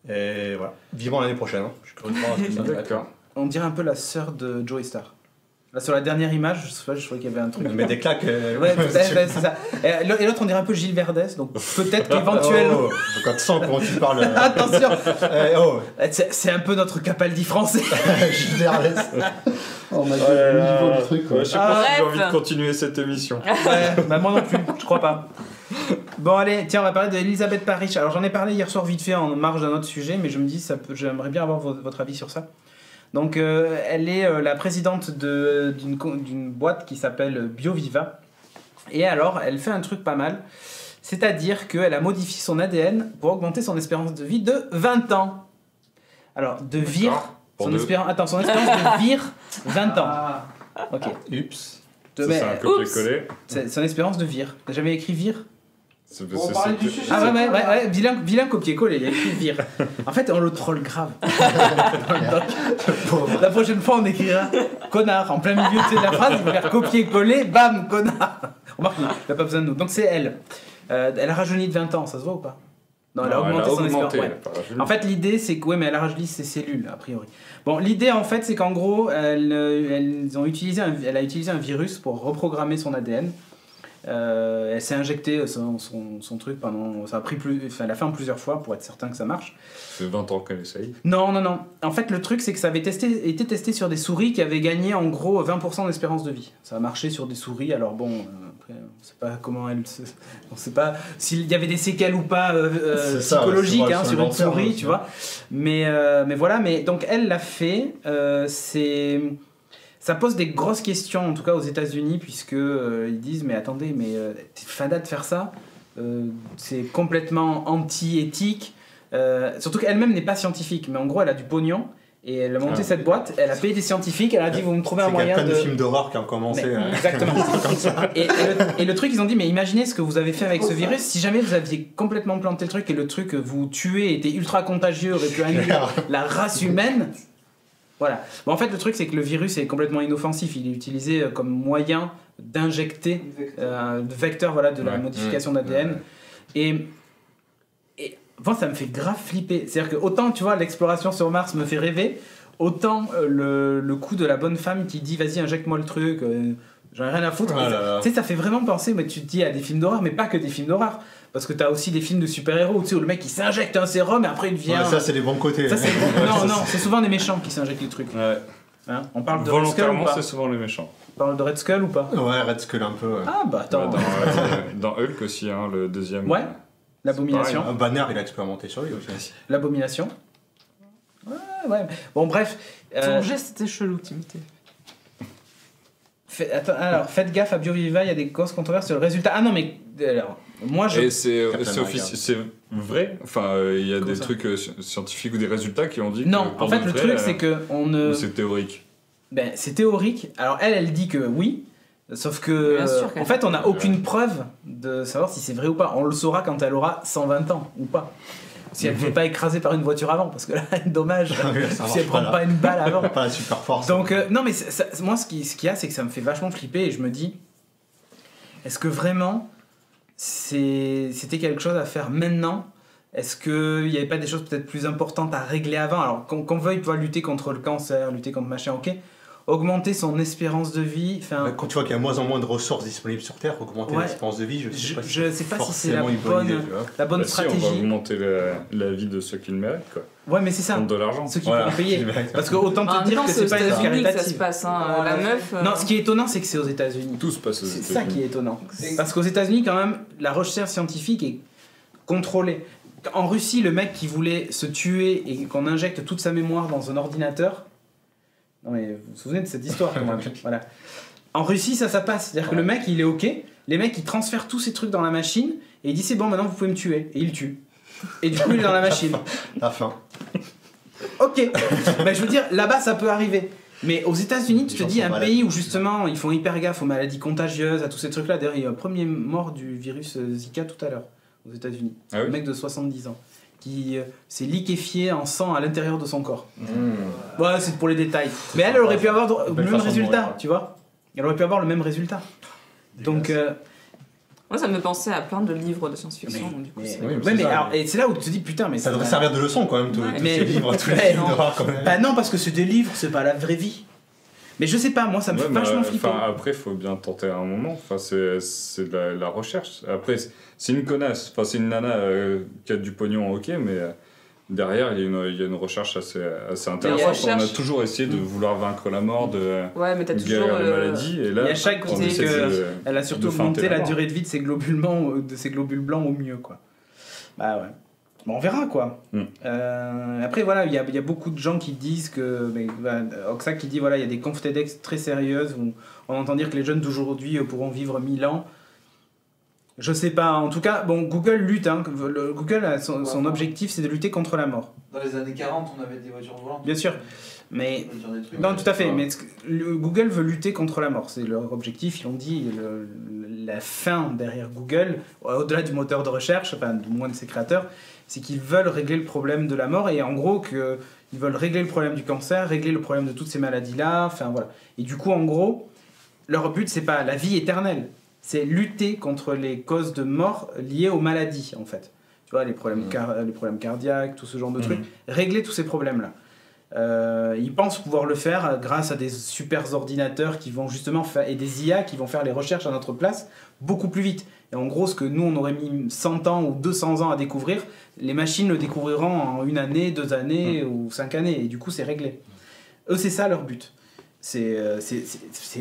Et voilà, vivant l'année prochaine. Hein. Je suis curieux de voir ce que ça va être. D'accord. On dirait un peu la sœur de Joey Star. Là, sur la dernière image, je trouvais qu'il y avait un truc. Mais des claques. Ouais, c'est ça. Et l'autre, on dirait un peu Gilles Verdès, donc peut-être qu'éventuellement. Oh, donc attends comment tu parles. Attention, Oh, c'est un peu notre Capaldi français. Gilles Verdès. On a le niveau du truc, quoi. Ouais, je sais pas si j'ai Bref. envie de continuer cette émission. Ouais, bah moi non plus, je crois pas. Bon allez, tiens, on va parler d'Elisabeth Parrish. Alors j'en ai parlé hier soir vite fait en marge d'un autre sujet, mais je me dis j'aimerais bien avoir votre avis sur ça. Donc elle est la présidente d'une boîte qui s'appelle BioViva. Et alors elle fait un truc pas mal, c'est-à-dire qu'elle a modifié son ADN pour augmenter son espérance de vie de 20 ans. Alors de vire, Pour son deux. espérance de vire 20 ans. Ah, Ok. Oups. De- Ça, mais- c'est un copier-coller. c'est son espérance de vire. T'as jamais écrit vire? on parlait du sujet. Ah ouais, vilain copier-coller, il y a écrit vire. En fait, on le troll grave. Donc, la prochaine fois, on écrira connard en plein milieu de la phrase, il va faire copier-coller, bam, connard. Remarque, il n'a pas besoin de nous. Donc c'est elle. Elle a rajeuni de 20 ans, ça se voit ou pas? Non, elle a augmenté son espérance. Ouais. elle a pas rajeuni. En fait, l'idée, c'est que, ouais, mais elle a rajeuni ses cellules, a priori. Bon, l'idée, en fait, c'est qu'en gros, elle a utilisé un virus pour reprogrammer son ADN. Elle s'est injectée son truc pendant. Ça a pris elle a fait en plusieurs fois pour être certain que ça marche. Ça fait 20 ans qu'elle essaye. Non. En fait, le truc, c'est que ça avait été testé sur des souris qui avaient gagné en gros 20% d'espérance de vie. Ça a marché sur des souris, alors bon, après, on sait pas comment elles. On sait pas s'il y avait des séquelles ou pas psychologiques sur une souris, tu vois. Mais voilà, donc elle l'a fait. Ça pose des grosses questions, en tout cas aux États-Unis, puisque ils disent mais attendez, t'es fada de faire ça, c'est complètement anti-éthique. Surtout qu'elle-même n'est pas scientifique, mais en gros elle a du pognon et elle a monté cette boîte, elle a payé des scientifiques, elle a dit vous me trouvez un moyen de. Il y a plein de films d'horreur qui ont commencé. Exactement. et le truc ils ont dit mais imaginez ce que vous avez fait avec ce virus, si jamais vous aviez complètement planté le truc et le truc vous tuez était ultra contagieux, aurait pu annuler la race humaine. Voilà. Bon, en fait, le truc, c'est que le virus est complètement inoffensif. Il est utilisé comme moyen d'injecter un vecteur de la modification d'ADN. Et bon, ça me fait grave flipper. C'est-à-dire que autant, tu vois, l'exploration sur Mars me fait rêver, autant le coup de la bonne femme qui dit « Vas-y, injecte-moi le truc, j'en ai rien à foutre. » Tu sais, ça fait vraiment penser, mais tu te dis, à des films d'horreur, mais pas que des films d'horreur. Parce que t'as aussi des films de super-héros où le mec il s'injecte un sérum et après il devient. Ça, c'est les bons côtés. Non, c'est souvent des méchants qui s'injectent les trucs. Ouais. Hein, on parle de Red Skull ou volontairement, pas c'est souvent les méchants. On parle de Red Skull ou pas? Ouais, Red Skull un peu. Ah bah attends. Dans Hulk aussi, le deuxième. Ouais. L'abomination. Banner, il a expérimenté sur lui aussi. L'abomination. Ouais. Bon, bref. Ton geste était chelou, Timothée. Faites gaffe à BioViva, il y a des grosses controverses sur le résultat. Ah non, mais. Alors, moi je. Et c'est vrai. Enfin, il y a des trucs scientifiques ou des résultats qui ont dit. Non, en fait, le truc, c'est que. Ou c'est théorique. Ben, c'est théorique. Alors, elle dit que oui. Sauf que. En fait, on n'a aucune preuve de savoir si c'est vrai ou pas. On le saura quand elle aura 120 ans ou pas. Si elle ne fait pas écraser par une voiture avant, parce que là, dommage, si elle ne prend pas une balle avant. Pas la super force. Donc, non, mais moi, ce qu'il y a, c'est que ça me fait vachement flipper et je me dis, est-ce que vraiment c'était quelque chose à faire maintenant? Est-ce qu'il n'y avait pas des choses peut-être plus importantes à régler avant? Alors, qu'on veuille lutter contre le cancer, lutter contre machin, ok. Augmenter son espérance de vie. Quand tu vois qu'il y a moins en moins de ressources disponibles sur Terre, augmenter l'espérance de vie, je sais pas si c'est la bonne stratégie. On va augmenter la vie de ceux qui le méritent, quoi. Ouais, mais c'est ça. Contre de l'argent. Ceux qui pourront payer. Parce que autant te dire que c'est pas une affaire caritative. Ça se passe, hein. La meuf. Non, ce qui est étonnant, c'est que c'est aux États-Unis. Tout se passe aux États-Unis. C'est ça qui est étonnant. Parce qu'aux États-Unis, quand même, la recherche scientifique est contrôlée. En Russie, le mec qui voulait se tuer et qu'on injecte toute sa mémoire dans un ordinateur. Non mais vous vous souvenez de cette histoire quand même. Voilà. En Russie ça passe, c'est-à-dire que le mec il est ok, les mecs ils transfèrent tous ces trucs dans la machine et il dit c'est bon maintenant vous pouvez me tuer et il tue. Et du coup il est dans la machine. La fin. Ok, bah, je veux dire là-bas ça peut arriver. Mais aux États-Unis tu te dis un pays où justement ils font hyper gaffe aux maladies contagieuses, à tous ces trucs là. D'ailleurs il y a un premier mort du virus Zika tout à l'heure aux États-Unis. Ah oui. Un mec de 70 ans. Qui s'est liquéfié en sang à l'intérieur de son corps. Ouais, c'est pour les détails. Mais elle aurait pu avoir le même résultat, tu vois. Elle aurait pu avoir le même résultat. Donc... Moi, ça me pensait à plein de livres de science-fiction. Et c'est là où tu te dis, putain, mais... Ça devrait servir de leçon quand même, tous ces livres, tous les livres d'horreur quand même. Bah non, parce que c'est des livres, c'est pas la vraie vie. Mais je sais pas, moi ça me fait vachement flipper. Après, il faut bien tenter à un moment. C'est de la recherche. Après, c'est une connasse. Enfin, c'est une nana qui a du pognon, ok, mais derrière, il y a une recherche assez intéressante. On a toujours essayé de vouloir vaincre la mort, de guérir les maladies. Et là, il y a chaque qui dit qu'elle a surtout augmenté la durée de vie de ses globules blancs au mieux, quoi. Bah ouais. Bon, on verra quoi. Après voilà, il y a beaucoup de gens qui disent que Oxac qui dit voilà, il y a des conf TEDx très sérieuses où on entend dire que les jeunes d'aujourd'hui pourront vivre 1000 ans. Je sais pas, en tout cas, bon, Google lutte, hein. Google a son objectif c'est de lutter contre la mort. Dans les années 40, on avait des voitures volantes. Bien sûr. Mais non, tout à fait, mais Google veut lutter contre la mort, c'est leur objectif, ils ont dit la fin derrière Google, au-delà du moteur de recherche, enfin du moins de ses créateurs, c'est qu'ils veulent régler le problème de la mort et en gros ils veulent régler le problème du cancer, régler le problème de toutes ces maladies-là, enfin voilà. Et du coup en gros, leur but c'est pas la vie éternelle, c'est lutter contre les causes de mort liées aux maladies en fait. Tu vois, les problèmes cardiaques, tout ce genre de trucs, régler tous ces problèmes-là. Ils pensent pouvoir le faire grâce à des super ordinateurs qui vont justement faire, et des IA qui vont faire les recherches à notre place beaucoup plus vite. Et en gros, ce que nous, on aurait mis 100 ans ou 200 ans à découvrir, les machines le découvriront en 1 année, 2 années ou 5 années. Et du coup, c'est réglé. Eux, c'est ça leur but. C'est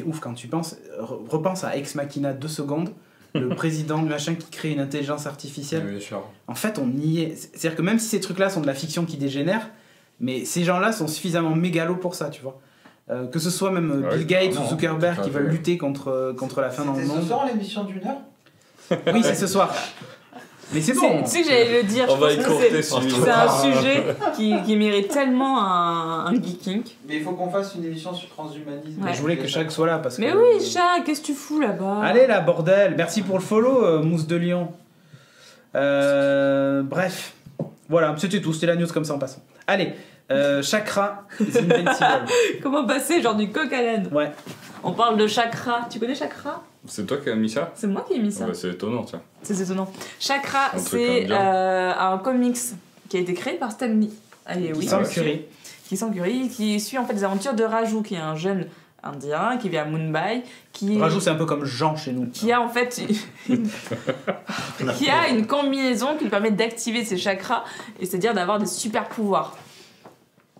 ouf quand tu penses. Repense à Ex Machina 2 secondes, le président de machin qui crée une intelligence artificielle. Oui, sûr. En fait, on y est. C'est-à-dire que même si ces trucs-là sont de la fiction qui dégénère, mais ces gens-là sont suffisamment mégalos pour ça, tu vois. Que ce soit même Bill Gates ou Zuckerberg qui veulent lutter contre la fin dans le C'était monde. ce soir l'émission d'1 heure. Oui, c'est ce soir. Mais c'est bon. Tu sais que j'allais le dire. On va je pense que écourter c'est celui-là. un sujet qui mérite tellement un geeking. Mais il faut qu'on fasse une émission sur transhumanisme. Ouais. Je voulais que Shaq soit là parce Mais que. oui, chat, qu'est-ce que tu fous là-bas? Allez là, bordel. Merci pour le follow, Mousse de Lion. Bref. Voilà, c'était tout. C'était la news comme ça en passant. Allez, Chakra is Invincible. Comment passer genre du coq à l'âne? Ouais. On parle de chakra. Tu connais chakra? C'est toi qui as mis ça? C'est moi qui ai mis ça. Ouais, c'est étonnant, tiens. C'est étonnant. Chakra, Un truc c'est indien. un comics qui a été créé par Stan Lee. Allez, oui. Sans Curie. Qui s'en curie, qui suit en fait les aventures de Raju, qui est un jeune indien qui vit à Mumbai, qui Raju, c'est un peu comme Jean chez nous. qui a en fait qui a une combinaison qui lui permet d'activer ses chakras, et c'est-à-dire d'avoir des super pouvoirs.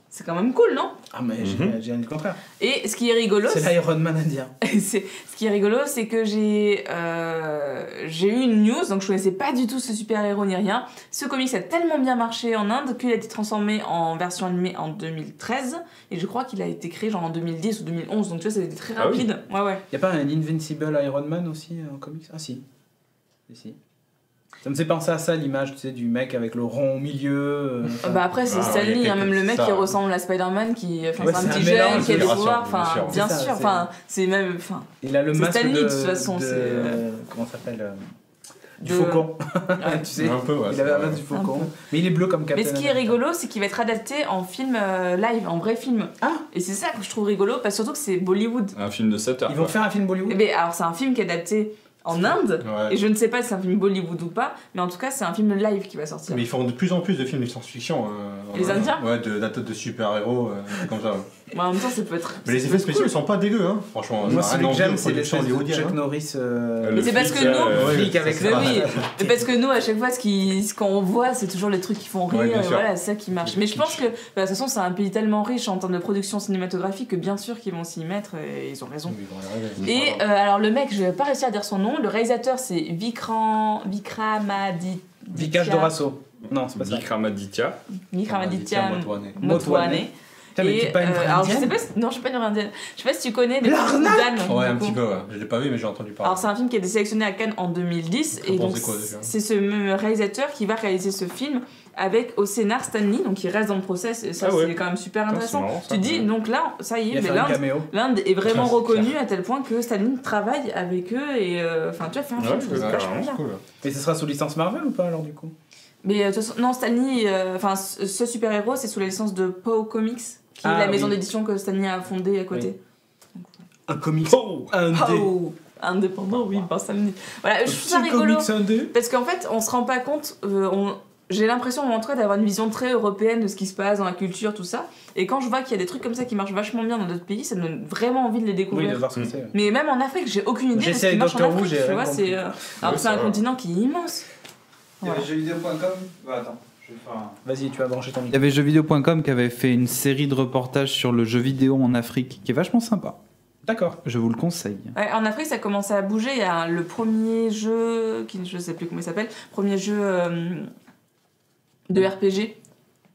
C'est quand même cool, non? Ah, mais j'ai dit le contraire. Et ce qui est rigolo, C'est l'Iron Man indien. ce qui est rigolo, c'est que j'ai eu une news, donc je connaissais pas du tout ce super-héros ni rien. Ce comics a tellement bien marché en Inde qu'il a été transformé en version animée en 2013, et je crois qu'il a été créé genre en 2010 ou 2011, donc tu vois, ça a été très Ah oui. rapide. Ouais, ouais. Y'a pas un Invincible Iron Man aussi en comics? Ah si. Si. Ça me fait penser à ça, l'image, tu sais, du mec avec le rond au milieu. Bah après, c'est Ah, Stan il y a Lee, hein, quelques- même le mec ça. qui ressemble à Spider-Man, qui, enfin, Ouais, c'est c'est un un petit jeune mélange qui a des de pouvoirs, génération, enfin, bien bien sûr. C'est sûr, ça, enfin, c'est même, enfin, Il a le C'est masque Stan Lee, de de toute façon, c'est, comment ça s'appelle du de- faucon. Ouais. Tu sais, Un peu, ouais. il avait la c'est masse vrai. du faucon. Un peu. Mais il est bleu comme Captain Mais ce qui est America. rigolo, c'est qu'il va être adapté en film live, en vrai film. Ah. Et c'est ça que je trouve rigolo, parce que surtout que c'est Bollywood. Un film de 7 heures. Ils vont quoi. faire un film Bollywood? Mais alors c'est un film qui est adapté en Inde, Ouais. et je ne sais pas si c'est un film Bollywood ou pas, mais en tout cas c'est un film live qui va sortir. Mais ils font de plus en plus de films de science-fiction. Les Indiens? Ouais, d'attaques de super-héros, comme ça. Mais en même temps ça peut être... Mais les ça effets peut être spéciaux, cool. ils sont pas dégueux, hein. Franchement, Moi, ça a celui rien que j'aime, envie aux c'est productions l'espèce de hollywoodiennes, Chuck hein. Norris. Le Mais c'est parce flic, que nous- Le Ouais, flic ça, avec c'est Mais ça. oui, mais parce que nous à chaque fois ce qu'on voit c'est toujours les trucs qui font rire, Ouais, bien et sûr. voilà, c'est ça qui marche. Mais je pense que bah, de toute façon c'est un pays tellement riche en termes de production cinématographique que bien sûr qu'ils vont s'y mettre, et ils ont raison. Oui, ils vont y arriver. Et alors le mec, je vais pas réussir à dire son nom, le réalisateur c'est Vikramaditya. Vikash Dorasso. Non, c'est pas ça. Vikramaditya. Vikramaditya Motwane. Motwane. Putain, mais t'es pas une vraie alors je sais indienne? pas si... Non, je suis pas une vraie indienne. Je sais pas si tu connais les L'arnaque Dan. Ouais, un petit peu, ouais. Je l'ai pas vu, mais j'ai entendu parler. Alors c'est un film qui a été sélectionné à Cannes en 2010, T'en et donc pensais quoi, déjà c'est ce même réalisateur qui va réaliser ce film avec au scénar Stan Lee, donc il reste dans le process, et ça Ah ouais. c'est quand même super Putain, intéressant. c'est marrant, ça. Tu dis, donc là, ça y Il est, a mais fait un l'Inde caméo. l'Inde est vraiment Ouais, c'est reconnue à tel point que Stan Lee travaille avec eux, et enfin tu vois, fait un Ouais, film, c'est c'est vrai, vachement carrément. bien. Cool. Et ce sera sous licence Marvel ou pas alors du coup? Mais de toute façon, non, Stan Lee, enfin ce super-héros c'est sous la licence de Poe Comics, qui est Ah, la maison oui. d'édition que Stan Lee a fondée à côté. Un comics indé. Poe indépendant, oui, par Stan Lee. Voilà, je trouve ça Petit rigolo. comics indé. Parce qu'en fait, on se rend pas compte, j'ai l'impression en tout cas d'avoir une vision très européenne de ce qui se passe dans la culture, tout ça. Et quand je vois qu'il y a des trucs comme ça qui marchent vachement bien dans d'autres pays, ça me donne vraiment envie de les Oui, découvrir. de voir ce que c'est. ouais. Mais même en Afrique, j'ai aucune idée de ce J'essaie qui avec marche en Doctor Who, Afrique. j'ai Tu rien vois, c'est alors Ouais, que c'est un ça va. continent qui est immense. Il y avait Voilà. jeuxvideo.com. Bah attends, je vais faire un. Vas-y, tu vas brancher ton Il y micro. avait jeuxvideo.com qui avait fait une série de reportages sur le jeu vidéo en Afrique qui est vachement sympa. D'accord. Je vous le conseille. Ouais, en Afrique, ça commence à bouger. Il y a le premier jeu, qui je sais plus comment il s'appelle, premier jeu de RPG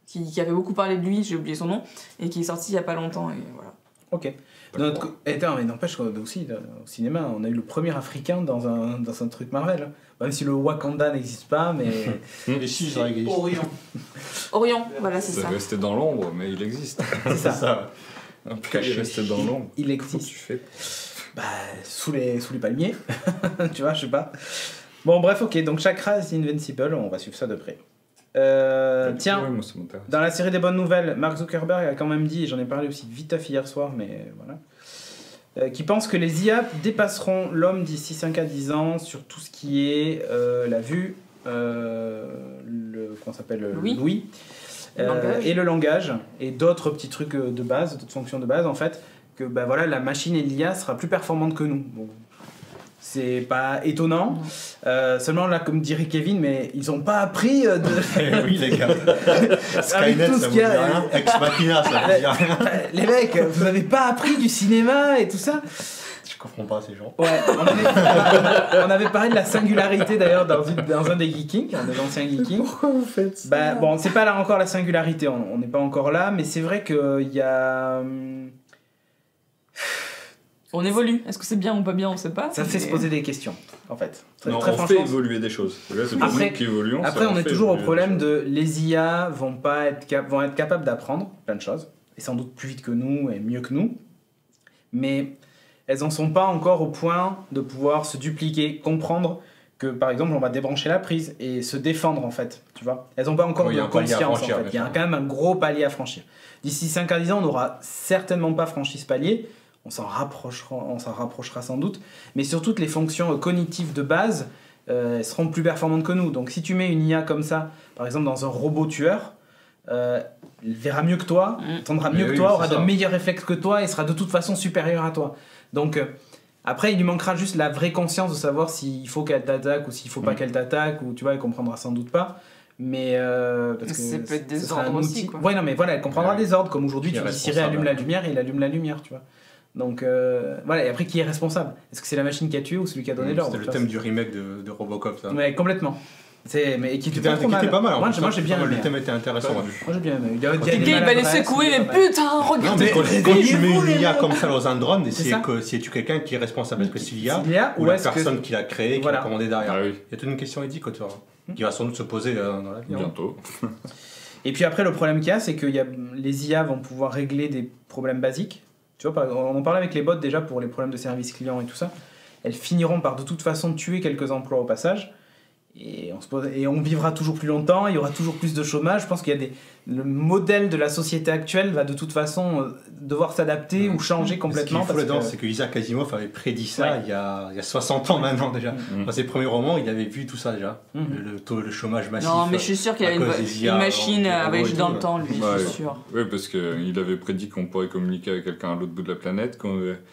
qui avait beaucoup parlé de lui, j'ai oublié son nom, et qui est sorti il y a pas longtemps. Et voilà. Ok. De notre attends, mais n'empêche aussi, au cinéma, on a eu le premier africain dans un truc Marvel. Même si le Wakanda n'existe pas, mais. Les six, ça existe. Orion. Orion, voilà, c'est C'est ça. resté dans l'ombre, mais il existe. c'est ça. ça. Après, il est resté dans l'ombre. Il Comment existe. tu fais? Bah, sous les palmiers. Tu vois, je sais pas. Bon, bref, ok. Donc, Chakra is Invincible, on va suivre ça de près. Tiens, Ouais, moi, ça m'intéresse. dans la série des bonnes nouvelles, Mark Zuckerberg a quand même dit, et j'en ai parlé aussi viteuf hier soir, mais voilà, qui pense que les IA dépasseront l'homme d'ici 5 à 10 ans sur tout ce qui est la vue, comment ça s'appelle, L'ouïe. l'ouïe, Langage. et le langage, et d'autres petits trucs de base, d'autres fonctions de base, en fait, que bah, voilà, la machine et l'IA sera plus performante que nous. Bon, c'est pas étonnant. Seulement, là, comme dirait Kevin, mais ils ont pas appris de... Oui, les gars. Skynet, tout ce ça vous qu'il y dit a, rien. Ex Machina, ça vous dit rien. Les mecs, vous avez pas appris du cinéma et tout ça. Je comprends pas ces gens. Ouais, on avait parlé de la singularité d'ailleurs dans un des Geekings, un des anciens Geekings. Pourquoi vous faites ça? Bah, bon, c'est pas là encore la singularité, on n'est pas encore là, mais c'est vrai qu'il y a. On évolue. Est-ce que c'est bien ou pas bien, on sait pas. Ça fait se poser des questions, en fait. Non, Très on fait franchement. évoluer des choses. Là, c'est pas Après- nous qui évoluons. Après, ça, on est fait toujours au évoluer problème des choses. de les IA vont être capables d'apprendre plein de choses, et sans doute plus vite que nous et mieux que nous, mais elles en sont pas encore au point de pouvoir se dupliquer, comprendre que par exemple on va débrancher la prise et se défendre en fait, tu vois. Elles ont pas encore Oui, il y de a un palier à conscience franchir, en fait. bien Il y a sûr. quand même un gros palier à franchir. D'ici 5 à 10 ans, on n'aura certainement pas franchi ce palier. On s'en rapprochera sans doute, mais sur toutes les fonctions cognitives de base, elles seront plus performantes que nous. Donc si tu mets une IA comme ça, par exemple dans un robot tueur, elle verra mieux que toi, entendra Mais mieux que oui, toi, c'est aura de ça. meilleurs réflexes que toi et sera de toute façon supérieure à toi. Donc après, il lui manquera juste la vraie conscience de savoir s'il faut qu'elle t'attaque ou s'il faut pas qu'elle t'attaque, ou tu vois, elle comprendra sans doute pas. Mais parce que Ça peut être des ce sera un ordres aussi, outil. quoi. Ouais, non, mais voilà, elle comprendra Ouais. des ordres, comme aujourd'hui Qui tu est dis Siri responsable. allume la lumière et il allume la lumière, tu vois. Donc voilà, et après qui est responsable? Est-ce que c'est la machine qui a tué ou celui qui a donné l'ordre? C'était le thème du remake de Robocop, ça. Ouais, complètement. Mais qui Qui était pas trop mal. était pas mal. en Moi, plus, moi j'ai bien pas mal, aimé. Le thème était intéressant. ouais. Moi j'ai bien aimé. Il y a Quand des Le gars, il va les maladresses, secouer, c'est mais pas mal. putain, Non, regarde. mais quand tu mets réveillez-vous, une IA les comme ça dans un drone, C'est ça. c'est tu quelqu'un qui est responsable. Est-ce que c'est l'IA C'est l'IA ou ou la est-ce que personne qui l'a créé, qui Voilà. l'a commandé derrière? Ah oui, Il y a toute une question éthique autour, qui va sans doute se poser dans l'avenir. bientôt. Et puis après, le problème qu'il y a, c'est que les IA vont pouvoir régler des problèmes basiques. Tu vois, on en parlait avec les bots déjà pour les problèmes de service client et tout ça. Elles finiront par de toute façon tuer quelques emplois au passage. Et on vivra toujours plus longtemps, il y aura toujours plus de chômage. Je pense qu'il y a le modèle de la société actuelle va de toute façon devoir s'adapter ou changer complètement. Ce qu'il faut parce là-dedans, que- c'est que Isaac Asimov avait prédit ça Ouais. il y a 60 ans maintenant déjà. Mhm. Dans ses premiers romans, il avait vu tout ça déjà. Mhm. Le chômage massif. Non, mais je suis sûr qu'il y à avait cause des IA, une machine des à robots et voyager tout, dans le ouais. temps, lui, Ouais. je suis sûr. Oui, parce qu'il avait prédit qu'on pourrait communiquer avec quelqu'un à l'autre bout de la planète.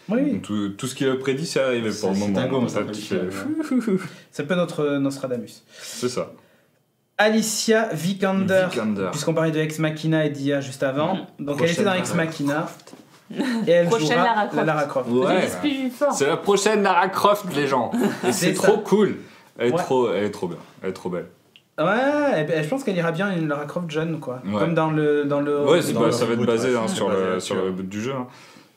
Oui, Tout ce qu'il a prédit, c'est arrivé pour le C'est moment. dingo, Ça, ça, tu ça, fais- c'est un peu notre Nostradamus. C'est ça. Alicia Vikander, Vikander. puisqu'on parlait de Ex Machina et d'IA juste avant. Donc elle était Prochaine dans Ex Lara Machina. Et elle Prochaine jouera Lara Croft. la Lara Croft. Ouais. Respire fort. C'est la prochaine Lara Croft, les gens. Et C'est c'est ça. trop cool. Elle est Ouais. trop bien. Elle est trop belle. Ouais, je pense qu'elle ira bien une Lara Croft jeune, quoi. Ouais. Comme dans le. Ouais, dans le- ça va être reboot, basé ouais, hein, c'est sur basé le là-dessus, reboot du jeu. hein.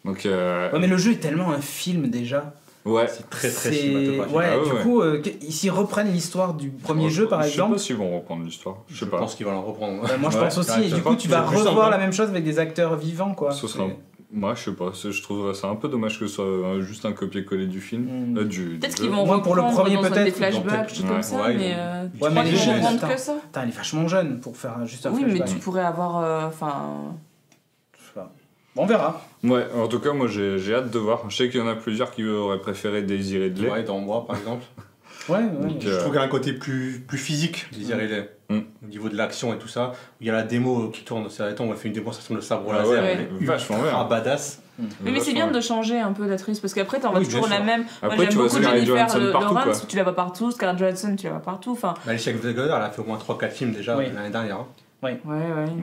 Donc, Ouais, mais le jeu est tellement un film déjà. ouais. C'est très très C'est- cinématographique. Ouais, Ah ouais, du ouais. coup, s'ils reprennent l'histoire du premier jeu, par Je sais exemple. pas s'ils vont reprendre l'histoire. Je sais Je pas. pense qu'ils vont la reprendre. Moi je Ouais, pense aussi, ouais, et je du coup pense tu que vas c'est plus revoir simple, la même chose avec des acteurs vivants, quoi. Ce sera. Moi, je sais pas. Je trouverais ça un peu dommage que ce soit juste un copier-coller du film. Mm. Du Peut-être jeu. qu'ils vont Moi, pour le reprendre premier, dans peut-être, des ils vont flashbacks, peut-être- des trucs comme ouais, ça, ouais, mais ils Ouais, tu crois mais qu'ils les vont jeunes, reprendre attends. que ça? Putain, elle est vachement jeune pour faire juste un Oui, mais flashback. tu pourrais avoir... Enfin... Je sais pas. Bon, on verra. Ouais, en tout cas, moi j'ai hâte de voir. Je sais qu'il y en a plusieurs qui auraient préféré Daisy Ridley. Ouais, dans moi par exemple. Ouais, ouais. Donc, Je trouve qu'il y a un côté plus physique, Daisy Ridley, au niveau de l'action et tout ça. Il y a la démo qui tourne ces derniers temps, on a fait une démonstration de sabre Ah laser, ouais, elle est vachement bien. ultra badass. Mais c'est bien de changer un peu d'actrice, parce qu'après t'en vas Oui, bien toujours la sûr. même. Après, Moi tu j'aime vois beaucoup Scarlett Jennifer Johansson partout, Lawrence, quoi. tu la vois partout, Scarlett Johansson, tu la vois partout, enfin... Alicia Vikander, elle a fait au moins 3-4 films déjà Oui. l'année dernière. hein. Ouais, ouais.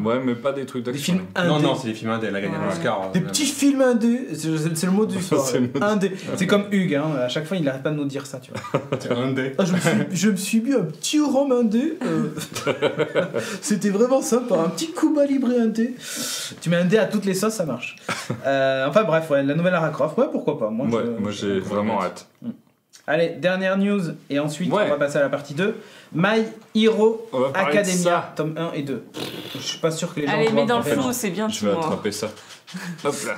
Ouais, mais pas des trucs Des d'action. films Non, indés. non, c'est des films indés, elle a gagné Ouais. un Oscar. Des petits films indés, c'est le mot du soir. C'est le mot du- Indé. C'est comme Hugues, hein. À chaque fois il n'arrête pas de nous dire ça, tu vois. C'est indé. Ah, je me suis mis un petit rhum indé. C'était vraiment sympa, un petit Cuba Libre indé. Tu mets un dé à toutes les sauces, ça marche. Enfin bref, ouais, la nouvelle Lara Croft, ouais, pourquoi pas. Moi, Moi j'ai vraiment hâte. Allez, dernière news, et ensuite Ouais. on va passer à la partie 2. My Hero On va parler de Academia, ça. tome 1 et 2. Je suis pas sûr que les gens Allez, voient mets dans le vraiment. flou, c'est bien Je tout vais moi. attraper ça. Hop là.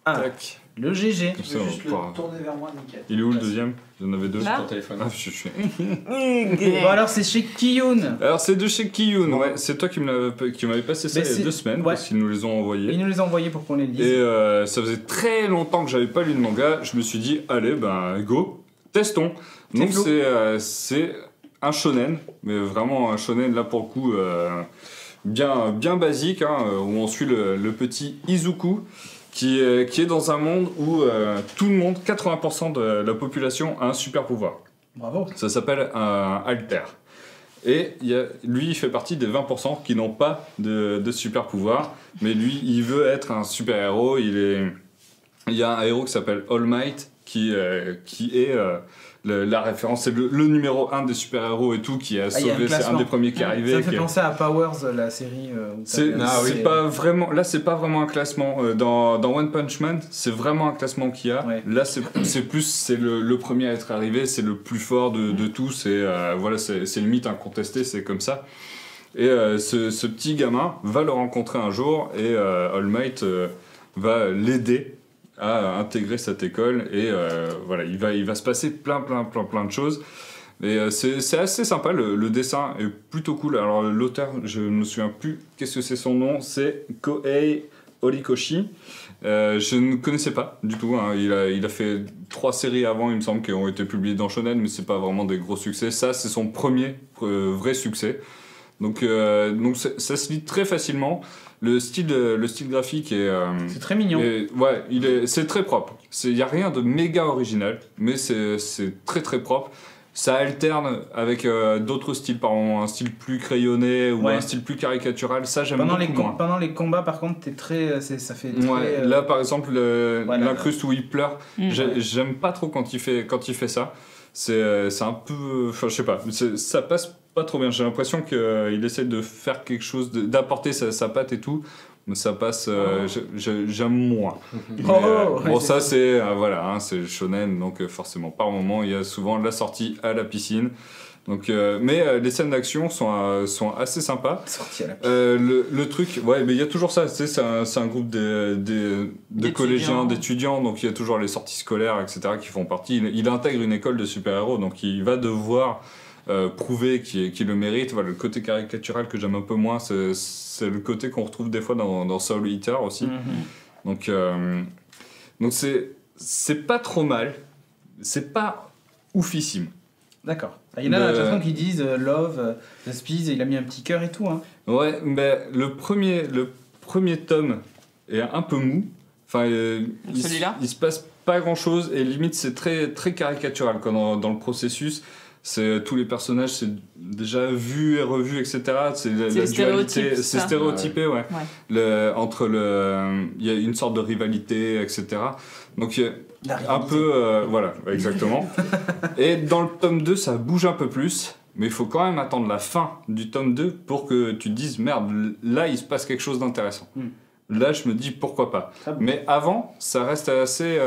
Ah, Tac. le GG. Comme ça, Je on vais va juste le pouvoir- tourner vers moi, nickel. Il est où le deuxième Il y en avait deux. Là Ton téléphone. Ah, je suis. Bon, alors c'est chez Kiyun. Alors c'est de chez Kiyun, ouais. C'est toi qui m'avais passé ça Mais il y a c'est- 2 semaines ouais. parce qu'ils nous les ont envoyés. Il nous les a envoyés pour qu'on les lise. Et ça faisait très longtemps que j'avais pas lu de manga. Je me suis dit, allez, ben go, testons. Donc flou. c'est un shonen, mais vraiment un shonen là pour le coup. bien basique, hein, où on suit le petit Izuku, qui est dans un monde où tout le monde, 80% de la population, a un super pouvoir. Bravo. Ça s'appelle un alter. Et lui, il fait partie des 20% qui n'ont pas de super pouvoir, mais lui, il veut être un super héros. Il y a un héros qui s'appelle All Might, qui est la référence, c'est le numéro 1 des super-héros et tout, qui a il y a sauvé, c'est un des premiers qui est arrivé. Ça me fait penser à Powers, la série. C'est pas vraiment, là, c'est pas vraiment un classement. Dans One Punch Man, c'est vraiment un classement qu'il y a. Ouais. Là, c'est le premier à être arrivé, c'est le plus fort de tous. Voilà, c'est limite incontesté, c'est comme ça. Et ce petit gamin va le rencontrer un jour et All Might va l'aider à intégrer cette école et voilà, il va se passer plein de choses. Et c'est assez sympa, le dessin est plutôt cool. Alors l'auteur, je ne me souviens plus qu'est-ce que c'est son nom, c'est Kohei Horikoshi. Je ne connaissais pas du tout, hein. Il a fait 3 séries avant, il me semble, qui ont été publiées dans Shonen, mais c'est pas vraiment des gros succès. Ça, c'est son premier vrai succès. Donc ça se lit très facilement. Le style graphique est... c'est très mignon. C'est très propre. Il n'y a rien de méga original, mais c'est très très propre. Ça alterne avec d'autres styles, par exemple un style plus crayonné ou un style plus caricatural. Ça, j'aime beaucoup moins. Pendant les combats, par contre, t'es très... ça fait très... Là, par exemple, l'incruste où il pleure, j'aime pas trop quand il fait ça. C'est un peu... Enfin, je sais pas. Ça passe pas trop bien. J'ai l'impression qu'il essaie de faire quelque chose, d'apporter sa patte et tout. Mais ça passe... j'aime moins. Bon, ça, c'est... voilà, hein, c'est shonen, donc forcément, par moment, il y a souvent la sortie à la piscine. Donc, mais les scènes d'action sont assez sympas. Sortie à la piscine. Le truc... Ouais, mais il y a toujours ça. Tu sais, c'est un groupe de collégiens, d'étudiants, donc il y a toujours les sorties scolaires, etc., qui font partie. Il intègre une école de super-héros, donc il va devoir... prouver qu'il le mérite. Voilà, le côté caricatural que j'aime un peu moins, c'est le côté qu'on retrouve des fois dans Soul Eater aussi. Donc c'est pas trop mal, c'est pas oufissime. D'accord. Il y en a de toute façon qui disent Love, The Spies, il a mis un petit cœur et tout. Hein. Ouais, mais le premier tome est un peu mou. Enfin, il se passe pas grand chose et limite c'est très, très caricatural quand dans le processus. Tous les personnages, c'est déjà vu et revu, etc. C'est la dualité, c'est stéréotypé, ouais. Il y a une sorte de rivalité, etc. Donc, un peu... voilà, exactement. Et dans le tome 2, ça bouge un peu plus, mais il faut quand même attendre la fin du tome 2 pour que tu te dises, merde, là, il se passe quelque chose d'intéressant. Là, je me dis, pourquoi pas. Mais avant, ça reste assez...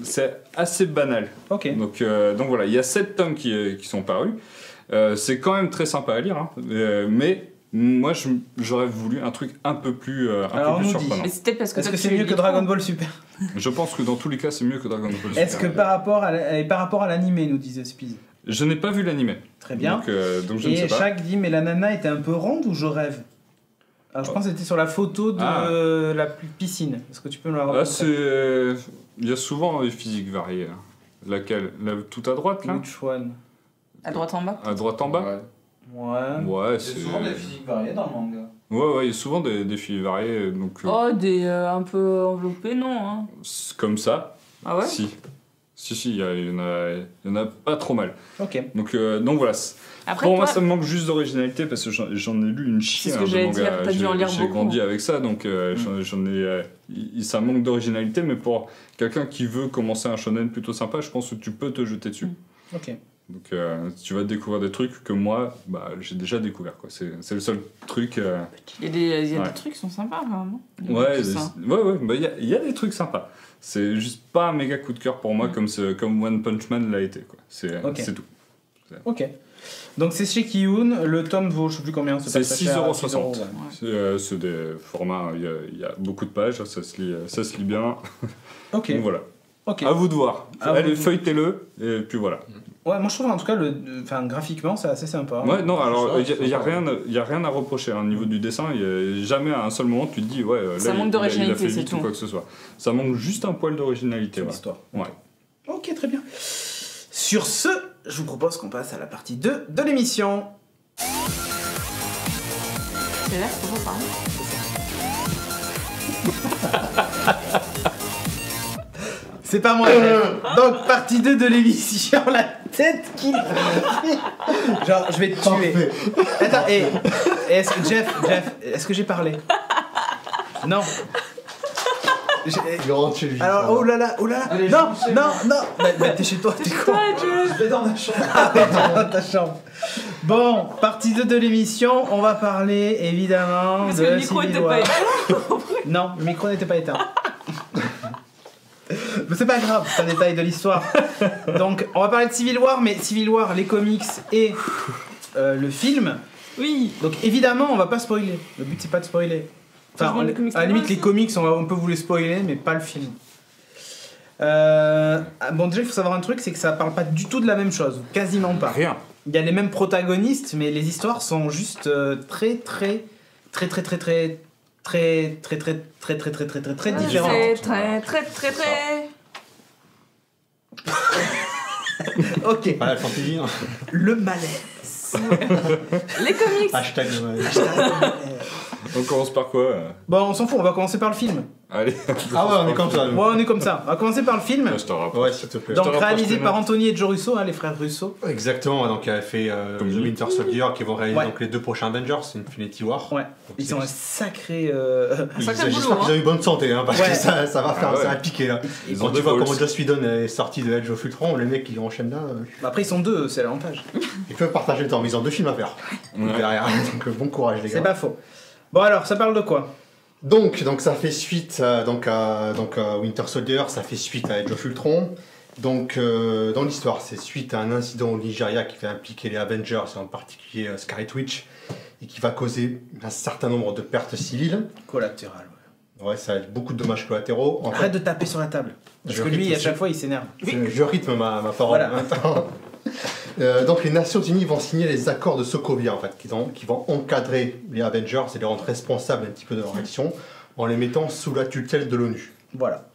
c'est assez banal. Ok. Donc voilà, il y a 7 tomes qui sont parus. C'est quand même très sympa à lire, hein. Mais moi j'aurais voulu un truc un peu plus surprenant. Mais c'est peut-être parce que est-ce que c'est mieux que Dragon Ball Super? Je pense que dans tous les cas c'est mieux que Dragon Ball Super. Est-ce que par rapport à l'animé, nous disait Spies? Je n'ai pas vu l'animé. Très bien. Donc je ne sais pas. Et Shaq dit, mais la nana était un peu ronde ou je rêve? Alors, je pense que c'était sur la photo de la piscine. Est-ce que tu peux me la raconter? Il y a souvent des physiques variées. Laquelle? Tout à droite, là? Which one? À droite en bas? À droite en bas? Ouais. Ouais, Il y a souvent des physiques variées dans le manga. Ouais, il y a souvent des physiques variées. Donc, un peu enveloppées, non, hein. Comme ça. Ah ouais? Si, il y en a pas trop mal. Ok. Donc voilà. Après, pour moi, ça me manque juste d'originalité parce que j'en ai lu une chienne. C'est ce que j'allais dire, t'as dû en lire beaucoup. J'ai grandi avec ça, donc ça manque d'originalité, mais pour quelqu'un qui veut commencer un shonen plutôt sympa, je pense que tu peux te jeter dessus. Ok. Donc tu vas découvrir des trucs que moi, j'ai déjà découvert, quoi. C'est le seul truc. Il y a des trucs qui sont sympas, vraiment. Ouais, il y a des trucs sympas. C'est juste pas un méga coup de cœur pour moi comme One Punch Man l'a été, quoi. C'est tout. Ok. Donc c'est chez Kiyun, le tome vaut je sais plus combien. C'est 6,60 €. C'est des formats, il y a beaucoup de pages, ça se lit bien. Ok. Donc voilà. Ok. À vous de voir. Allez, feuilletez-le, et puis voilà. Ouais, moi je trouve en tout cas, graphiquement c'est assez sympa. Ouais, non, alors il y a rien à reprocher au niveau du dessin. Jamais à un seul moment tu te dis, ouais, là, ça manque d'originalité, il a fait c'est vite tout. ou quoi que ce soit. Ça manque juste un poil d'originalité. C'est l'histoire. Ouais. Ok, très bien. Sur ce, je vous propose qu'on passe à la partie 2 de l'émission. C'est l'univers, pourquoi pas. C'est pas moi, Jeff. Donc, partie 2 de l'émission, la tête qu'il a fait. Genre, je vais te tuer. Attends, est-ce que Jeff, est-ce que j'ai parlé? Non. Laurent, tu lui. Alors, oh là là. Allez, Non, je non, t'es chez toi, t'es con. Je vais dans ma chambre. Dans ta chambre. Bon, partie 2 de l'émission, on va parler évidemment Parce de que le micro Civil était War. pas éteint. Non, le micro n'était pas éteint. Mais c'est pas grave, c'est un détail de l'histoire. Donc, on va parler de Civil War, mais Civil War, les comics et le film. Oui. Donc, évidemment, on va pas spoiler. Le but, c'est pas de spoiler. Enfin, Franchement, les comics, à la limite, c'est les comics, on peut vous les spoiler, mais pas le film. Bon, déjà, il faut savoir un truc, c'est que ça parle pas du tout de la même chose, quasiment pas. Rien. Il y a les mêmes protagonistes, mais les histoires sont juste très différentes. Très. Ok. Final Fantasy. Hein. Le malaise. Les comics. Hashtag. On commence par quoi Bon, on s'en fout, on va commencer par le film. Allez. Ah ouais, on est comme ça. Ouais, on est comme ça. On va commencer par le film. Je te rappelle. Ouais, s'il te plaît. Donc, te rapproche réalisé tes par notes. Anthony et Joe Russo, les frères Russo. Exactement, donc il a fait Comme The lui. Winter Soldier qui vont réaliser Ouais. donc, les 2 prochains Avengers, Infinity War. Ouais. Donc, Ils c'est- ont un sacré. sacré J'espère boulot, qu'ils ont eu bonne santé, hein, parce Ouais. que ça va faire Ah ouais. ça va piquer là. Ils Quand ont tu des vois balls. comment Joss Whedon est sorti de Edge of Ultron, les mecs qui enchaînent là, Après, ils sont deux, c'est l'avantage. ils peuvent partager le temps, mais ils ont 2 films à faire. Ouais. Derrière, donc bon courage les C'est gars. pas faux. Bon, alors, ça parle de quoi? Donc ça fait suite à Winter Soldier, ça fait suite à Edge of Ultron. Donc dans l'histoire, c'est suite à un incident au Nigeria qui va impliquer les Avengers, et en particulier Scarlet Witch, et qui va causer un certain nombre de pertes civiles. Collatéral. Ouais, ça a beaucoup de dommages collatéraux. En Arrête de taper sur la table. Parce Je que lui, rythme à aussi. chaque fois, il s'énerve. je rythme ma parole Voilà. en même temps. Donc les Nations Unies vont signer les accords de Sokovia en fait, qui vont encadrer les Avengers et les rendre responsables un petit peu de leur action en les mettant sous la tutelle de l'ONU. Voilà.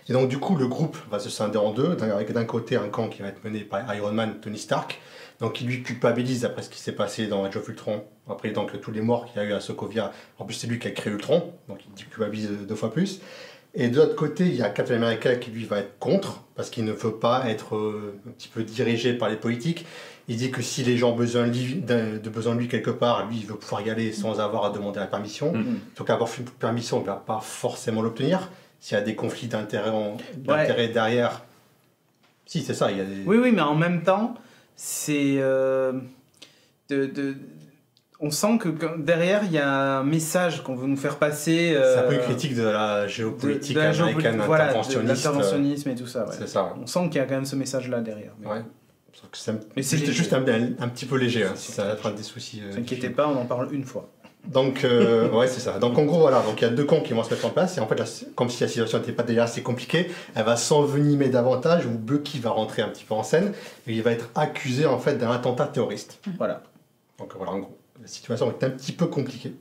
Et donc du coup le groupe va se scinder en deux, avec d'un côté un camp qui va être mené par Iron Man, Tony Stark, donc qui lui culpabilise après ce qui s'est passé dans Age of Ultron, après donc tous les morts qu'il y a eu à Sokovia, en plus c'est lui qui a créé Ultron, donc il culpabilise 2 fois plus. Et de l'autre côté, il y a Captain America qui lui va être contre, parce qu'il ne veut pas être un petit peu dirigé par les politiques. Il dit que si les gens ont besoin de lui quelque part, lui il veut pouvoir y aller sans avoir à demander la permission. Donc avoir une permission, il ne va pas forcément l'obtenir. S'il y a des conflits d'intérêt derrière, si c'est ça, il y a des... Oui, mais en même temps, c'est. On sent que derrière, il y a un message qu'on veut nous faire passer. C'est un peu une critique de la géopolitique de la américaine voilà, de interventionniste. l'interventionnisme et tout ça. Ouais. C'est ça. On sent qu'il y a quand même ce message-là derrière. Mais Ouais. C'est Mais c'est léger. juste un petit peu léger, hein, si ça va des soucis. Ne vous inquiétez pas, on en parle une fois. Donc, ouais, c'est ça. Donc, en gros, voilà. Donc, il y a 2 camps qui vont se mettre en place. Et en fait, comme si la situation n'était pas déjà assez compliquée, elle va s'envenimer davantage où Bucky va rentrer un petit peu en scène. Et il va être accusé, en fait, d'un attentat terroriste. Voilà. Donc, voilà, en gros. La situation est un petit peu compliquée.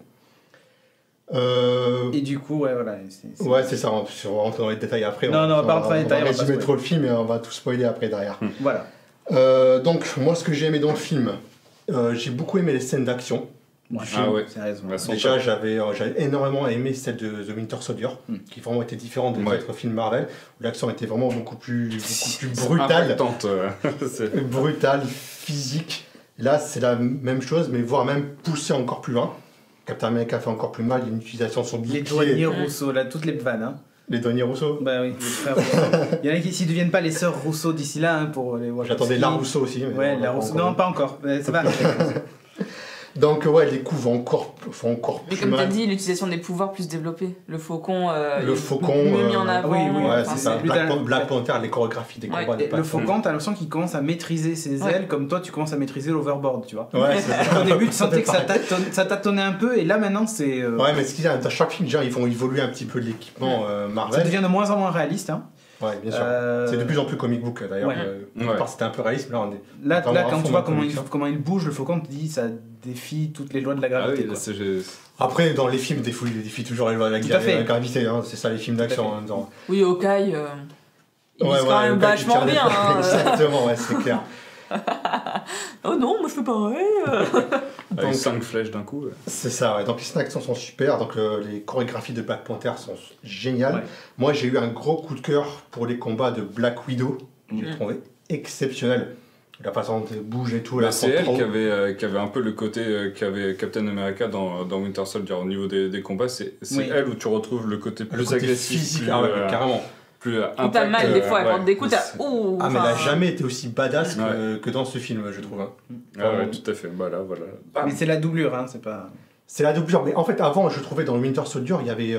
Et du coup, ouais, voilà. Ouais, c'est ça. On va rentrer dans les détails après. Non, on va pas rentrer dans les détails, on On va va pas résumer spoiler. trop le film et on va tout spoiler après derrière. Voilà. Donc, moi, ce que j'ai aimé dans le film, j'ai beaucoup aimé les scènes d'action. Ouais, Ah ouais. sérieusement. Elles sont Déjà, top. j'avais énormément aimé celle de The Winter Soldier, qui vraiment était différente des Ouais. autres films Marvel, où l'action était vraiment beaucoup plus brutale, Impactante, c'est- brutale, physique. Là, c'est la même chose, mais voire même poussée encore plus loin. Captain America fait encore plus mal, il y a une utilisation de son Les bouclier. douaniers Rousseau, là, toutes les vannes. Hein. Les douaniers Rousseau. Bah oui, les frères Rousseau. Il y en a qui s'ils deviennent pas les sœurs Rousseau d'ici là hein, pour les voir. J'attendais la Rousseau aussi. Mais Ouais, non, la pas Rousseau. encore. Non, pas encore. Mais ça va. Donc, ouais, les coups font encore Mais plus comme tu as mal. dit, l'utilisation des pouvoirs plus développée. Le faucon, Le est faucon, mieux mis en avant. oui, oui, Ouais, Enfin, c'est ça. lui, t'as- Black Panther, les chorégraphies des Ouais. combats. Et le faucon, t'as l'impression qu'il commence à maîtriser ses Ouais. ailes comme toi tu commences à maîtriser l'overboard, tu vois. Ouais, c'est ça. Au début, tu sentais que ça tâtonnait un peu et là maintenant c'est. Ouais, mais ce qu'il y a, dans chaque film, déjà, ils font évoluer un petit peu l'équipement Ça Marvel. devient de moins en moins réaliste. Hein. Ouais, bien sûr. Euh, C'est de plus en plus comic book d'ailleurs. Ouais. Au départ, c'était un peu réaliste, mais là, on est. Là, Vraiment à quand fond tu vois dans la comics, hein. comment il bouge, le faucon, tu te dis ça défie toutes les lois de la Ah gravité. oui, quoi. Après, dans les films, il défie toujours les lois de la Tout à fait. gravité. Hein. C'est ça, les films d'action. Tout à en même temps. Oui, Hawkeye, il Ouais, est quand même le gars qui vachement tire des- bien. Hein. Exactement, ouais, c'est clair. Oh non, moi je fais pareil. Avec Donc, 5 flèches d'un coup. c'est ça, ouais. Donc les scènes d'action sont super, donc les chorégraphies de Black Panther sont géniales. Ouais. Moi j'ai eu un gros coup de cœur pour les combats de Black Widow, que j'ai Mhm. trouvé exceptionnel. La façon dont elle bouge et tout. Bah, là, c'est elle trop- qui avait un peu le côté qu'avait Captain America dans Winter Soldier au niveau des combats. C'est Oui. elle où tu retrouves le côté plus le côté agressif, physique, plus, ah ouais, carrément. plus Où t'as impact, mal des fois, ouais. quand des coups t'as. C'est- Ouh, Ah mais elle a enfin, jamais été aussi badass Ouais. que dans ce film, je trouve. Hein. Ah ouais, tout à fait. Voilà. Mais c'est la doublure, hein, c'est pas. C'est la doublure, mais en fait avant je trouvais dans le Winter Soldier, il y avait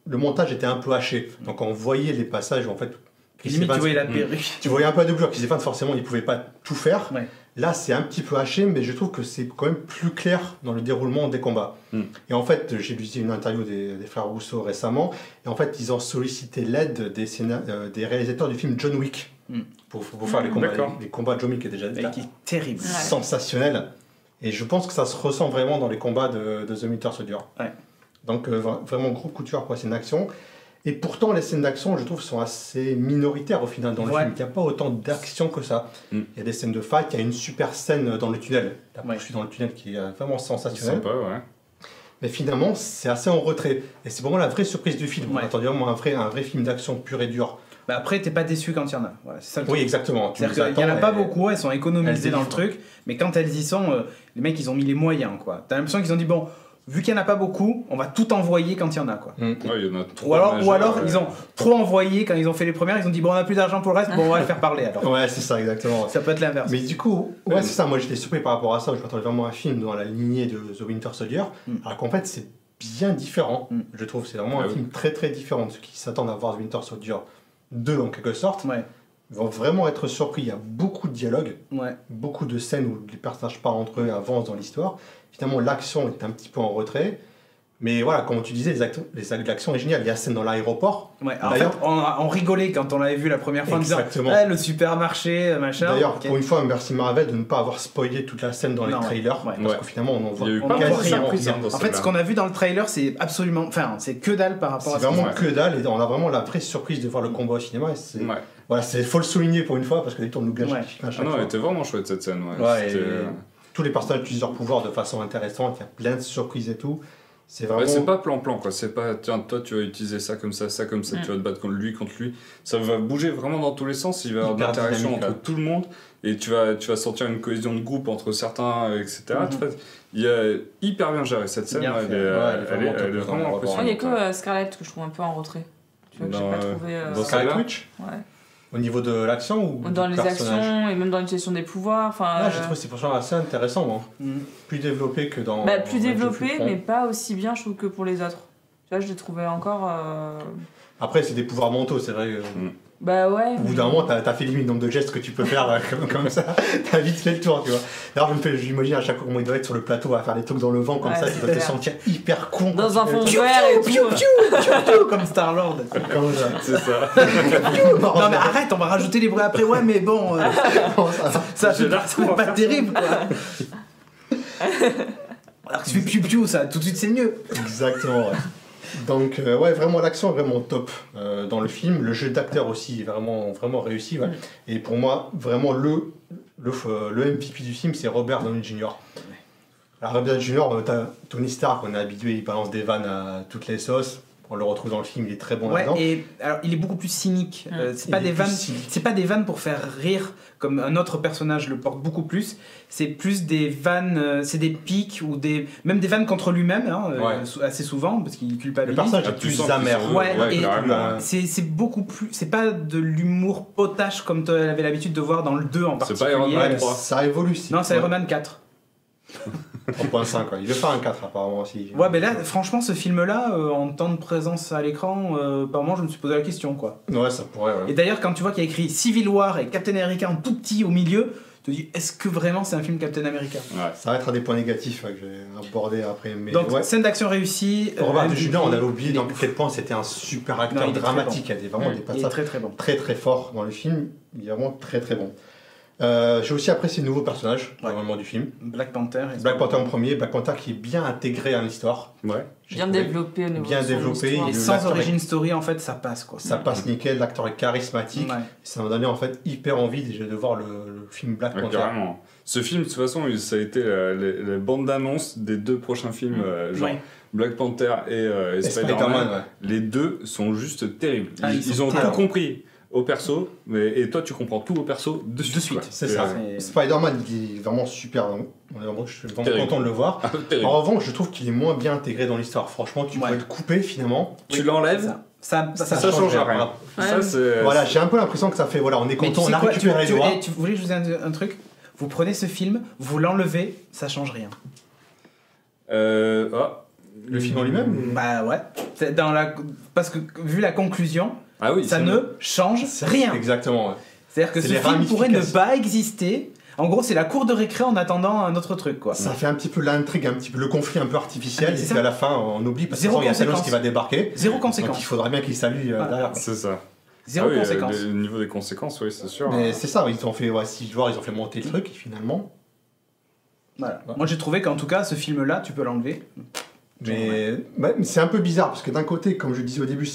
le montage était un peu haché, donc on voyait les passages où en fait Chris Limite, tu Evans- voyais la perruque. tu voyais un peu la doublure. Chris Evans forcément il pouvait pas tout faire. Ouais. Là c'est un petit peu haché, mais je trouve que c'est quand même plus clair dans le déroulement des combats. Et en fait j'ai lu une interview des frères Rousseau récemment, et en fait ils ont sollicité l'aide des réalisateurs du film John Wick pour faire les combats. D'accord. Les combats de John Wick est déjà Qui est terrible. Ouais. sensationnel. Et je pense que ça se ressent vraiment dans les combats de The Winter Soldier. Ouais. Donc vraiment gros coup de cœur pour les scènes d'action. Et pourtant les scènes d'action je trouve sont assez minoritaires au final dans le Ouais. film. Il n'y a pas autant d'action que ça. Mm. Il y a des scènes de fight, il y a une super scène dans le tunnel. La Ouais. poursuite dans le tunnel qui est vraiment sensationnelle. Sympa, ouais. Mais finalement c'est assez en retrait. Et c'est vraiment la vraie surprise du film. Ouais. On attendait vraiment un vrai film d'action pur et dur. Bah après, t'es pas déçu quand il y en a. Voilà, c'est ça le Oui truc. exactement. Tu C'est-à-dire les qu'il y en a attends pas et- beaucoup, elles sont économisées Elles dans le délivrent. truc, mais quand elles y sont, les mecs ils ont mis les moyens quoi. T'as l'impression qu'ils ont dit bon, vu qu'il y en a pas beaucoup, on va tout envoyer quand il y en a quoi. Mm. Ouais, il y en a Ou trois alors, majeurs, ils ont trop envoyé quand ils ont fait les premières, ils ont dit bon on a plus d'argent pour le reste, bon on va le faire parler alors. Ouais c'est ça exactement. Ça peut être l'inverse. Mais du coup, ouais, c'est ça, moi j'étais surpris par rapport à ça, je m'attendais vraiment à un film dans la lignée de The Winter Soldier, alors qu'en fait c'est bien différent, je trouve, c'est vraiment Ah un oui. film très très différent de ceux qui s'attendent à voir The Winter Soldier 2 en quelque sorte, Ouais, ils vont vraiment être surpris, il y a beaucoup de dialogues, ouais. beaucoup de scènes où les personnages parlent entre eux et avancent dans l'histoire, finalement l'action est un petit peu en retrait, mais voilà, comme tu disais, les actes d'action est génial, il y a la scène dans l'aéroport, Ouais, en D'ailleurs- fait, on rigolait quand on l'avait vu la première fois en disant Exactement. ah, le supermarché, machin. d'ailleurs Ok. pour une fois merci Marvel de ne pas avoir spoilé toute la scène dans les Non, trailers, ouais. parce Ouais. que finalement on en voit Il y a eu On pas en mal voit de rien. surprises dans En fait, celle-là. ce qu'on a vu dans le trailer, c'est absolument. Enfin, c'est que dalle par rapport à C'est ce qu'on vraiment voit. que dalle et on a vraiment la vraie surprise de voir le combat au cinéma. Et c'est, Ouais. voilà, faut le souligner pour une fois parce que des tours nous gâchent Ouais. à Ah chaque non, fois. elle était vraiment chouette cette scène. Ouais. Ouais, C'était, et tous les personnages utilisent leur pouvoir de façon intéressante, il y a plein de surprises et tout. C'est vraiment. Ouais, c'est pas plan-plan quoi, c'est pas tiens, toi tu vas utiliser ça comme ça, tu vas te battre contre lui. Ça va bouger vraiment dans tous les sens, il va y avoir de Hyper l'interaction dynamique, entre là. tout le monde et tu vas sentir une cohésion de groupe entre certains, etc. En fait, il y a hyper bien géré cette scène, Bien elle fait. est, Ouais, elle est top, vraiment on va voir. Il n'y a impressionnante. que Scarlett que je trouve un peu en retrait. Tu vois, que j'ai Dans, pas trouvé. dans Scarlet celle-là Witch Ouais. au niveau de l'action ou Dans du les personnage. actions et même dans l'utilisation des pouvoirs. Enfin, Ah, j'ai trouvé ces personnages assez intéressants, moi. Mhm. Plus développés que dans. bah, plus dans développé, Age of Ultron. mais pas aussi bien, je trouve, que pour les autres. Tu vois, je les trouvais encore. Après, c'est des pouvoirs mentaux, c'est vrai. Bah ouais. Au bout d'un moment, t'as fait limite le nombre de gestes que tu peux faire comme ça. T'as vite fait le tour, tu vois. D'ailleurs, j'imagine à chaque fois comment il doit être sur le plateau à faire des trucs dans le vent comme Ouais, ça, c'est tu dois te clair. sentir hyper con. quand Dans un tu fais fond le vert et tout. Comme Star-Lord. truc comme ça. C'est ça. Non mais arrête, on va rajouter les bruits après. Ouais, mais bon, ça J'ai l'air c'est pas terrible quoi. Alors que tu fais piou-piou, ça, tout de suite c'est mieux. Exactement, ouais. Donc, ouais, vraiment, l'action est vraiment top dans le film. Le jeu d'acteur aussi est vraiment, vraiment réussi. Ouais. Et pour moi, vraiment, le MVP du film, c'est Robert Downey Jr. Alors, Robert Downey Jr., t'as Tony Stark, on est habitué, il balance des vannes à toutes les sauces. On le retrouve dans le film, il est très bon Ouais, là-dedans. et alors il est beaucoup plus cynique. C'est Il pas est des plus vannes. cynique. C'est pas des vannes pour faire rire comme un autre personnage le porte beaucoup plus. C'est plus des vannes, c'est des pics ou même des vannes contre lui-même, hein, Ouais. assez souvent parce qu'il Le culpabilise. personnage Ah, est tu plus sens qu'ils amer. sont- Ouais, et carrément. c'est beaucoup plus. C'est pas de l'humour potache comme tu avais l'habitude de voir dans le 2 en C'est particulier. pas Iron Man Ouais, 3. ça évolue. Si. Non, c'est Iron Man 4. 3.5, quoi. Il veut faire un 4 apparemment aussi. Ouais, mais là, franchement, ce film-là, en temps de présence à l'écran, par moment, je me suis posé la question, quoi. Ouais, ça pourrait, ouais. Et d'ailleurs, quand tu vois qu'il y a écrit Civil War et Captain America en tout petit au milieu, tu te dis, est-ce que vraiment c'est un film Captain America? Ouais. Ça va être un des points négatifs ouais, que je vais aborder après. Mais Donc, ouais. scène d'action réussie. Robert MVP, Downey Jr., on avait oublié il dans est- quel point c'était un super acteur Non, il est très dramatique. Il y a vraiment des Il est passages très très bon. très très forts dans le film. Il est vraiment très très bon. J'ai aussi apprécié le nouveau personnage, normalement, du film. Black Panther. Black Panther en premier, Black Panther qui est bien intégré à l'histoire. Ouais. Bien développé au niveau Bien de son développé. histoire. Et sans origin story, en fait, ça passe, quoi. Ça passe nickel, l'acteur est charismatique. Ouais. Ça m'a donné en fait hyper envie déjà de voir le film Black Ouais, Panther. carrément. Ce film, de toute façon, ça a été les bandes d'annonce des 2 prochains films, genre Ouais. Black Panther et Et Spider-Man. Spider-Man, ouais. Les 2 sont juste terribles. Ah, Ils ont tout terribles. compris au perso, et toi, tu comprends tout au perso de suite. quoi. C'est Et, ça. c'est- Spider-Man, il est vraiment super. Je suis vraiment Terrible. content de le voir. terrible. En revanche, je trouve qu'il est moins bien intégré dans l'histoire. Franchement, tu Ouais. pourrais le couper finalement. Tu l'enlèves, Ça ça change rien. Voilà. Ça, c'est... Voilà, j'ai un peu l'impression que ça fait, voilà, on est Mais content, tu sais on a quoi, récupéré les droits. tu voulais que je vous dise un truc? Vous prenez ce film, vous l'enlevez, ça change rien. Le film en lui-même Bah ouais. Parce que vu la conclusion, Ah oui, ça c'est- ne change rien. Exactement, ouais. C'est-à-dire que C'est ce les film pourrait ne ramifications. pas exister. En gros, c'est la cour de récré en attendant un autre truc, quoi. Ça fait un petit peu l'intrigue, un petit peu le conflit un peu artificiel, Ah, et c'est puis ça. à la fin, on oublie parce qu'il Zéro y a Thanos conséquence. qui va débarquer. Zéro Donc conséquence. il faudrait bien qu'il salue Voilà. derrière. C'est ça. Zéro Ah oui, conséquence. Au niveau des conséquences, oui, c'est sûr. Mais c'est ça, ils ont fait, ouais, 6 joueurs, ils ont fait monter le truc, et finalement. Voilà. Ouais. Moi, j'ai trouvé qu'en tout cas, ce film-là, tu peux l'enlever. Mais c'est un peu bizarre parce que d'un côté, comme je disais au début,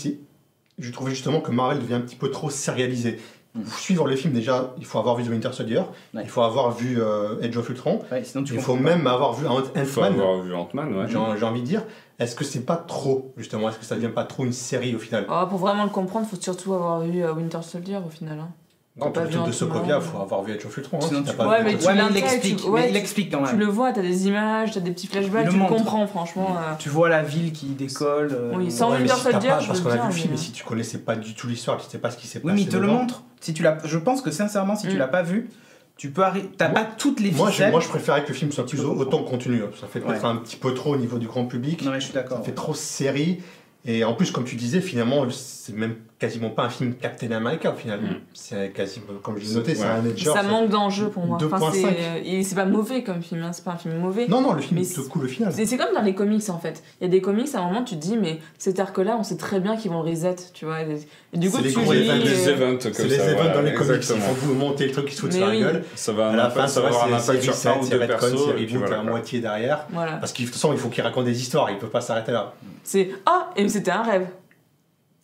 je trouvais justement que Marvel devient un petit peu trop sérialisé. Pour suivre le film, déjà, il faut avoir vu The Winter Soldier, Ouais. il faut avoir vu Age of Ultron, Ouais, sinon tu il faut comprends pas. même avoir vu Il faut Ant-Man. avoir vu Ant-Man, ouais. J'ai envie de dire, est-ce que c'est pas trop, justement, est-ce que ça devient pas trop une série au final? Oh, pour vraiment le comprendre, faut surtout avoir vu Winter Soldier au final. Hein. Dans pas le vu truc de Ant-Man. Sokovia, il faut avoir vu Age of Ultron. Hein, Sinon, si t'as tu- pas Ouais, vu mais Ant-Man. tu Ouais, mais il l'intègres, explique. tu- ouais, mais il tu- explique quand Tu même. le vois, t'as des images, t'as des petits flashbacks, Il tu le le montre. comprends franchement. Tu vois la ville qui décolle. Oui, sans Ouais, mais Winter si t'as Soldier, pas, je parce veux qu'on a vu bien, le film, mais- et si tu connaissais pas du tout l'histoire, tu sais pas ce qui s'est passé. Oui, mais il te le dedans. montre. Si tu l'as, je pense que sincèrement, si tu Mm. l'as pas vu, tu peux arriver. T'as Moi- pas toutes les Moi, ficelles. je préférais que le film soit Tu plus peux comprendre. autant contenu. Ça fait peut-être Ouais. un petit peu trop au niveau du grand public. Non, mais je suis d'accord. Ça fait trop série. Et en plus, comme tu disais, finalement, c'est même quasiment pas un film Captain America au final. Mm. C'est quasiment, comme je l'ai noté, c'est Ouais. un Avengers. Ça manque d'enjeu pour moi. 2.5. Et c'est pas mauvais comme film, hein, c'est pas un film mauvais. Non, non, le film Mais est cool au final. C'est comme dans les comics en fait. Il y a des comics, à un moment tu te dis, mais cet arc-là, on sait très bien qu'ils vont le reset, tu vois. Et du coup, C'est les tu gros lis. events, Des events comme C'est les ça, events voilà, dans les comics. Ils exactement. font vous monter le truc, ils se foutent Mais sur la oui. gueule. Ça va, À la fin, ça va avoir un impact sur un ou deux persos. c'est et puis reboot voilà, à quoi. moitié derrière. Voilà. Parce que de toute façon, il faut qu'ils racontent des histoires, ils peuvent pas s'arrêter là. C'est ah, et c'était un rêve.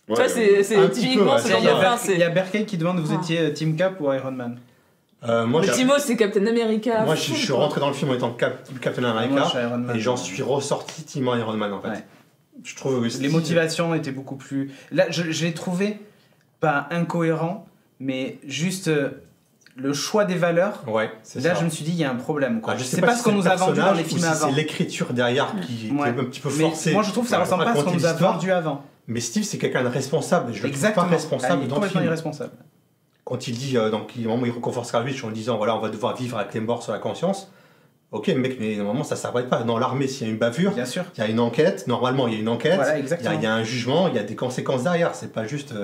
Ouais, tu vois, c'est un petit typiquement peu, ce ouais, genre Il y a, de c'est fin. il y a Berkay qui demande vous Ah. étiez Team Cap ou Iron Man. Moi, Le je- Timo, c'est Captain America. moi, je suis rentré dans le film en étant Captain Moi, je America. suis Iron Man. Et j'en suis ressorti Team Iron Man en fait. Ouais. Je trouve Les motivations étaient beaucoup plus. Là, je l'ai trouvé pas incohérent, mais juste le choix des valeurs. Ouais, c'est Là, ça. je me suis dit, il y a un problème. Quoi. Ah, je sais c'est pas si ce qu'on c'est nous le a vendu dans personnage les ou films si avant. c'est l'écriture derrière qui Ouais. était un petit peu Mais forcée. moi, je trouve que ça Ouais, ressemble pas à ce qu'on raconter nous a l'histoire. vendu avant. Mais Steve, c'est quelqu'un de responsable. Et je le trouve Exactement. pas responsable Ah, il est dans le complètement film. irresponsable. Quand il dit, donc, il reconforte Scarlet en disant voilà, on va devoir vivre avec les morts sur la conscience. Ok, mec, mais normalement, ça ne s'arrête pas. Dans l'armée, s'il y a une bavure, Bien sûr. il y a une enquête. Normalement, il y a une enquête. Voilà, Il exactement. y a un jugement, il y a des conséquences derrière. C'est pas juste.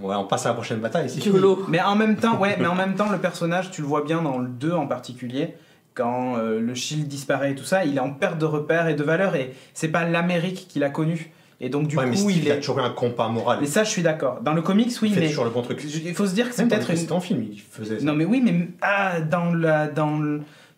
Ouais, on passe à la prochaine bataille. C'est fini. Yolo. Mais en même temps, le personnage, tu le vois bien dans le 2 en particulier, quand le Shield disparaît et tout ça, il est en perte de repères et de valeurs, et c'est pas l'Amérique qu'il a connu. Et donc, du Ouais, mais coup, Steve, il il a est. toujours eu un compas moral. Mais ça, je suis d'accord. Dans le comics, oui, Il fait mais. toujours le bon truc. Il faut se dire que c'est Même dans peut-être les une. précédents films, il faisait ça. Non, mais oui, mais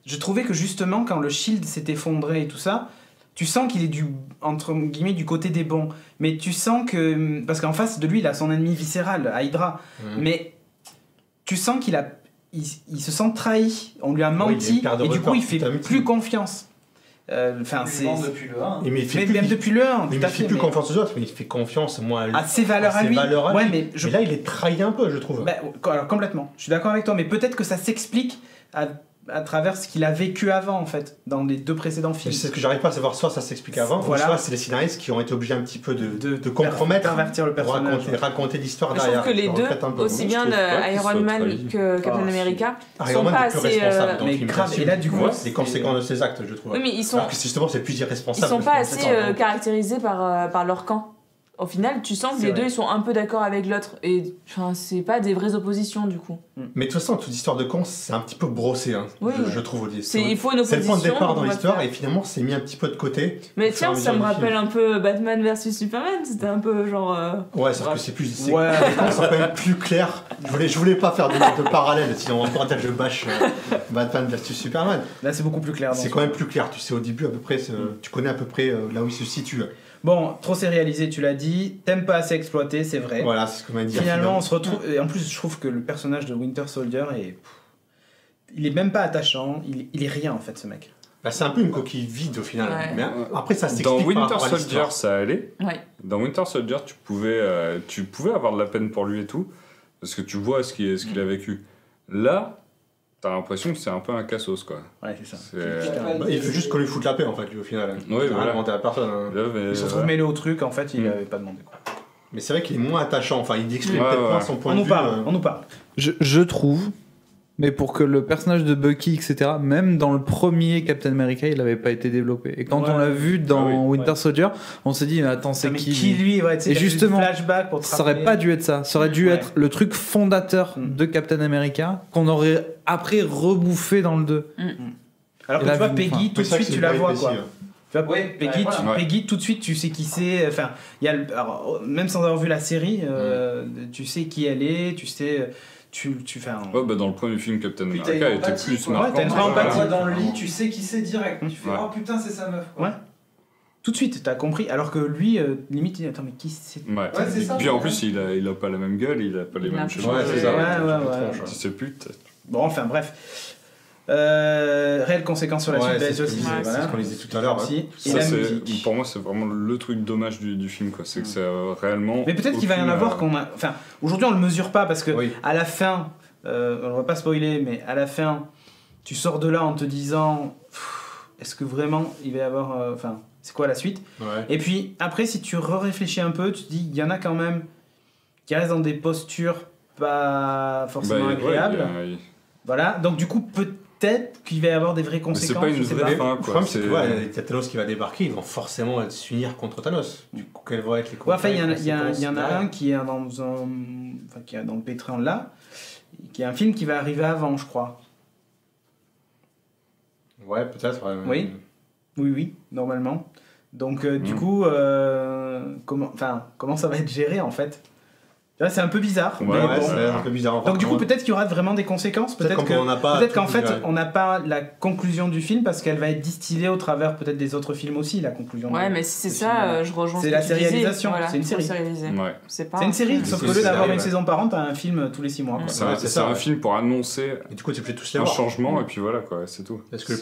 je trouvais que justement, quand le Shield s'est effondré et tout ça, tu sens qu'il est entre guillemets du côté des bons. Mais tu sens que. Parce qu'en face de lui, il a son ennemi viscéral, Hydra. Mais tu sens il se sent trahi. On lui a Oui, il menti. est perte de Et du repères, coup, il fait tout à fait. plus confiance. Enfin, Plus c'est. vent depuis le 1. Mais il fait Mais plus- même depuis le 1, Mais tout il à fait fait. plus mais- confiance aux autres, mais il fait confiance moi À ses valeurs à ses lui. valeurs à Ouais, lui. mais je. Mais là, il est trahi un peu, je trouve. Bah, alors, complètement. Je suis d'accord avec toi, mais peut-être que ça s'explique à travers ce qu'il a vécu avant, en fait, dans les 2 précédents films. C'est ce que j'arrive pas à savoir, soit ça s'explique avant, Voilà. ou soit c'est les scénaristes qui ont été obligés un petit peu de compromettre, pervertir le pour personnage. raconter l'histoire Je derrière. trouve que les Je deux, regrette un peu. aussi je bien trouve pas qu'il Iron soit Man trahi. que Captain Ah, America, Iron sont Man pas est plus assez. responsable dans le mais film. grave, là-dessus. et là, du coup, Ouais, c'est- les conséquences de ses actes, je trouve. Oui, mais ils sont, Alors que c'est justement, c'est plus ils irresponsable. sont pas parce que- assez caractérisés par leur camp. au final, tu sens que C'est les vrai. deux ils sont un peu d'accord avec l'autre. Et enfin, c'est pas des vraies oppositions du coup. Mais de toute façon, toute histoire de con, c'est un petit peu brossé, hein, Oui. je trouve. Il faut une C'est le opposition. point de départ dans on va l'histoire faire. et finalement, c'est mis un petit peu de côté. Mais au fur et tiens, à ça me mesure du film. rappelle un peu Batman versus Superman. C'était un peu genre. Ouais, sauf que c'est plus. C'est Ouais. c'est quand même plus clair. Je voulais pas faire de parallèle, sinon on va dire que je bâche Batman versus Superman. Là, c'est beaucoup plus clair. C'est quand même plus clair. Tu sais au début à peu près, tu connais à peu près là où il se situe. Bon, trop sérialisé, tu l'as dit. Thème pas assez exploité, c'est vrai. Voilà, c'est ce qu'on m'a dit. Finalement, on se retrouve. Et en plus, je trouve que le personnage de Winter Soldier est. Il est même pas attachant. Il est rien en fait, ce mec. Bah, c'est un peu une coquille vide au final. Ouais. Mais après, ça Dans s'explique par Winter rapport à Soldier, l'histoire. ça allait. Ouais. Dans Winter Soldier, tu pouvais avoir de la peine pour lui et tout, parce que tu vois ce qu'il a vécu. Là, t'as l'impression que c'est un peu un cassos, quoi. Ouais, c'est ça. C'est- Bah, il veut juste qu'on lui foute la paix en fait, lui au final. Oui, Il a rien voilà. demandé à personne. Hein. Là, mais, Il se retrouve mêlé au truc, en fait, il Mm. avait pas demandé quoi. Mais c'est vrai qu'il est moins attachant. Enfin, il exprime Ouais, peut-être ouais. moins son point On de nous vue. parle, on nous parle. Je trouve, mais pour que le personnage de Bucky, etc., même dans le premier Captain America, il n'avait pas été développé. Et quand Ouais. on l'a vu dans Ah oui. Winter Soldier, on s'est dit, mais attends, c'est Mais qui lui ouais, tu sais, Et il a fait du justement, flashback pour te Ça aurait rappeler. pas dû être ça. Ça aurait dû Ouais. être le truc fondateur Mm. de Captain America qu'on aurait après rebouffé dans le 2. Alors Et que là, tu vois, vu- Peggy, enfin, tout de C'est ça que suite, c'est tu la pas vois épais, quoi. si, Tu vois, Ouais, Peggy, ouais, voilà. Peggy, tout de suite, tu sais qui c'est. Enfin, il y a alors, même sans avoir vu la série, tu sais qui elle est, tu sais. Tu fais un. Ouais, bah, dans le premier film, Captain Puis America t'as une était empathie, plus quoi. marquant. Ouais, t'as une que vraie ça. empathie. Tu vois dans le lit, tu sais qui c'est direct. Tu fais Ouais. oh putain, c'est sa meuf. Quoi. Ouais. Tout de suite, t'as compris. Alors que lui, limite, il dit attends, mais qui c'est. Ouais. Ouais, c'est ça. Puis en plus, il a pas la même gueule, il a pas les Il a mêmes un peu cheveux. Ouais, c'est ça. Ouais. Tu sais plus. Bon, enfin, bref. Réelle conséquence sur la suite Ouais, de la c'est ce qu'on SOS, disait, voilà. c'est ce qu'on disait tout à l'heure. Aussi. Et Ça, la c'est- musique. pour moi, c'est vraiment le truc dommage du film, quoi. C'est que c'est réellement. Mais peut-être qu'il va y en aucune, avoir qu'on a. Enfin, aujourd'hui, on le mesure pas parce que Oui. à la fin, on va pas spoiler, mais à la fin, tu sors de là en te disant, pff, est-ce que vraiment il va y avoir. Enfin, c'est quoi la suite? Ouais. Et puis après, si tu réfléchis un peu, tu te dis, il y en a quand même qui restent dans des postures pas forcément ouais, agréables. Voilà. Donc du coup, peut-être qu'il va y avoir des vraies Mais conséquences. c'est pas une je sais vraie pas. fin, Le quoi. problème, c'est C'est- que ouais, il y a Thanos qui va débarquer, ils vont forcément s'unir contre Thanos. Du coup, quelles vont être les Ouais, enfin, il y en a- conséquences il y en a derrière. un qui est dans un. Enfin, qui est dans le pétrin là, qui est un film qui va arriver avant, je crois. Ouais, peut-être. ouais. Oui. Oui, normalement. Donc, du Mm. coup, comment ça va être géré en fait? Tu vois, c'est un peu bizarre. Ouais, mais Ouais, bon. c'est un peu bizarre. Donc, du coup, peut-être qu'il y aura vraiment des conséquences. Peut-être Peut-être qu'on n'a pas. peut-être qu'en tout- fait, ouais. on n'a pas la conclusion du film parce qu'elle va être distillée au travers peut-être des autres films aussi, la conclusion. Ouais, du- mais si c'est du ça, film. je rejoins C'est ce la que tu disais. sérialisation, Voilà, c'est une faut série. sérialiser. Ouais. C'est pas C'est un une série, film. sauf C'est qu'au lieu une d'avoir série, une ouais. saison par an, t'as un film tous les 6 mois. quoi. C'est Ouais, un- c'est c'est ça, un ouais. film pour annoncer Et du coup, tu peux tous les un voir. changement, et puis voilà, quoi, c'est tout. Parce que le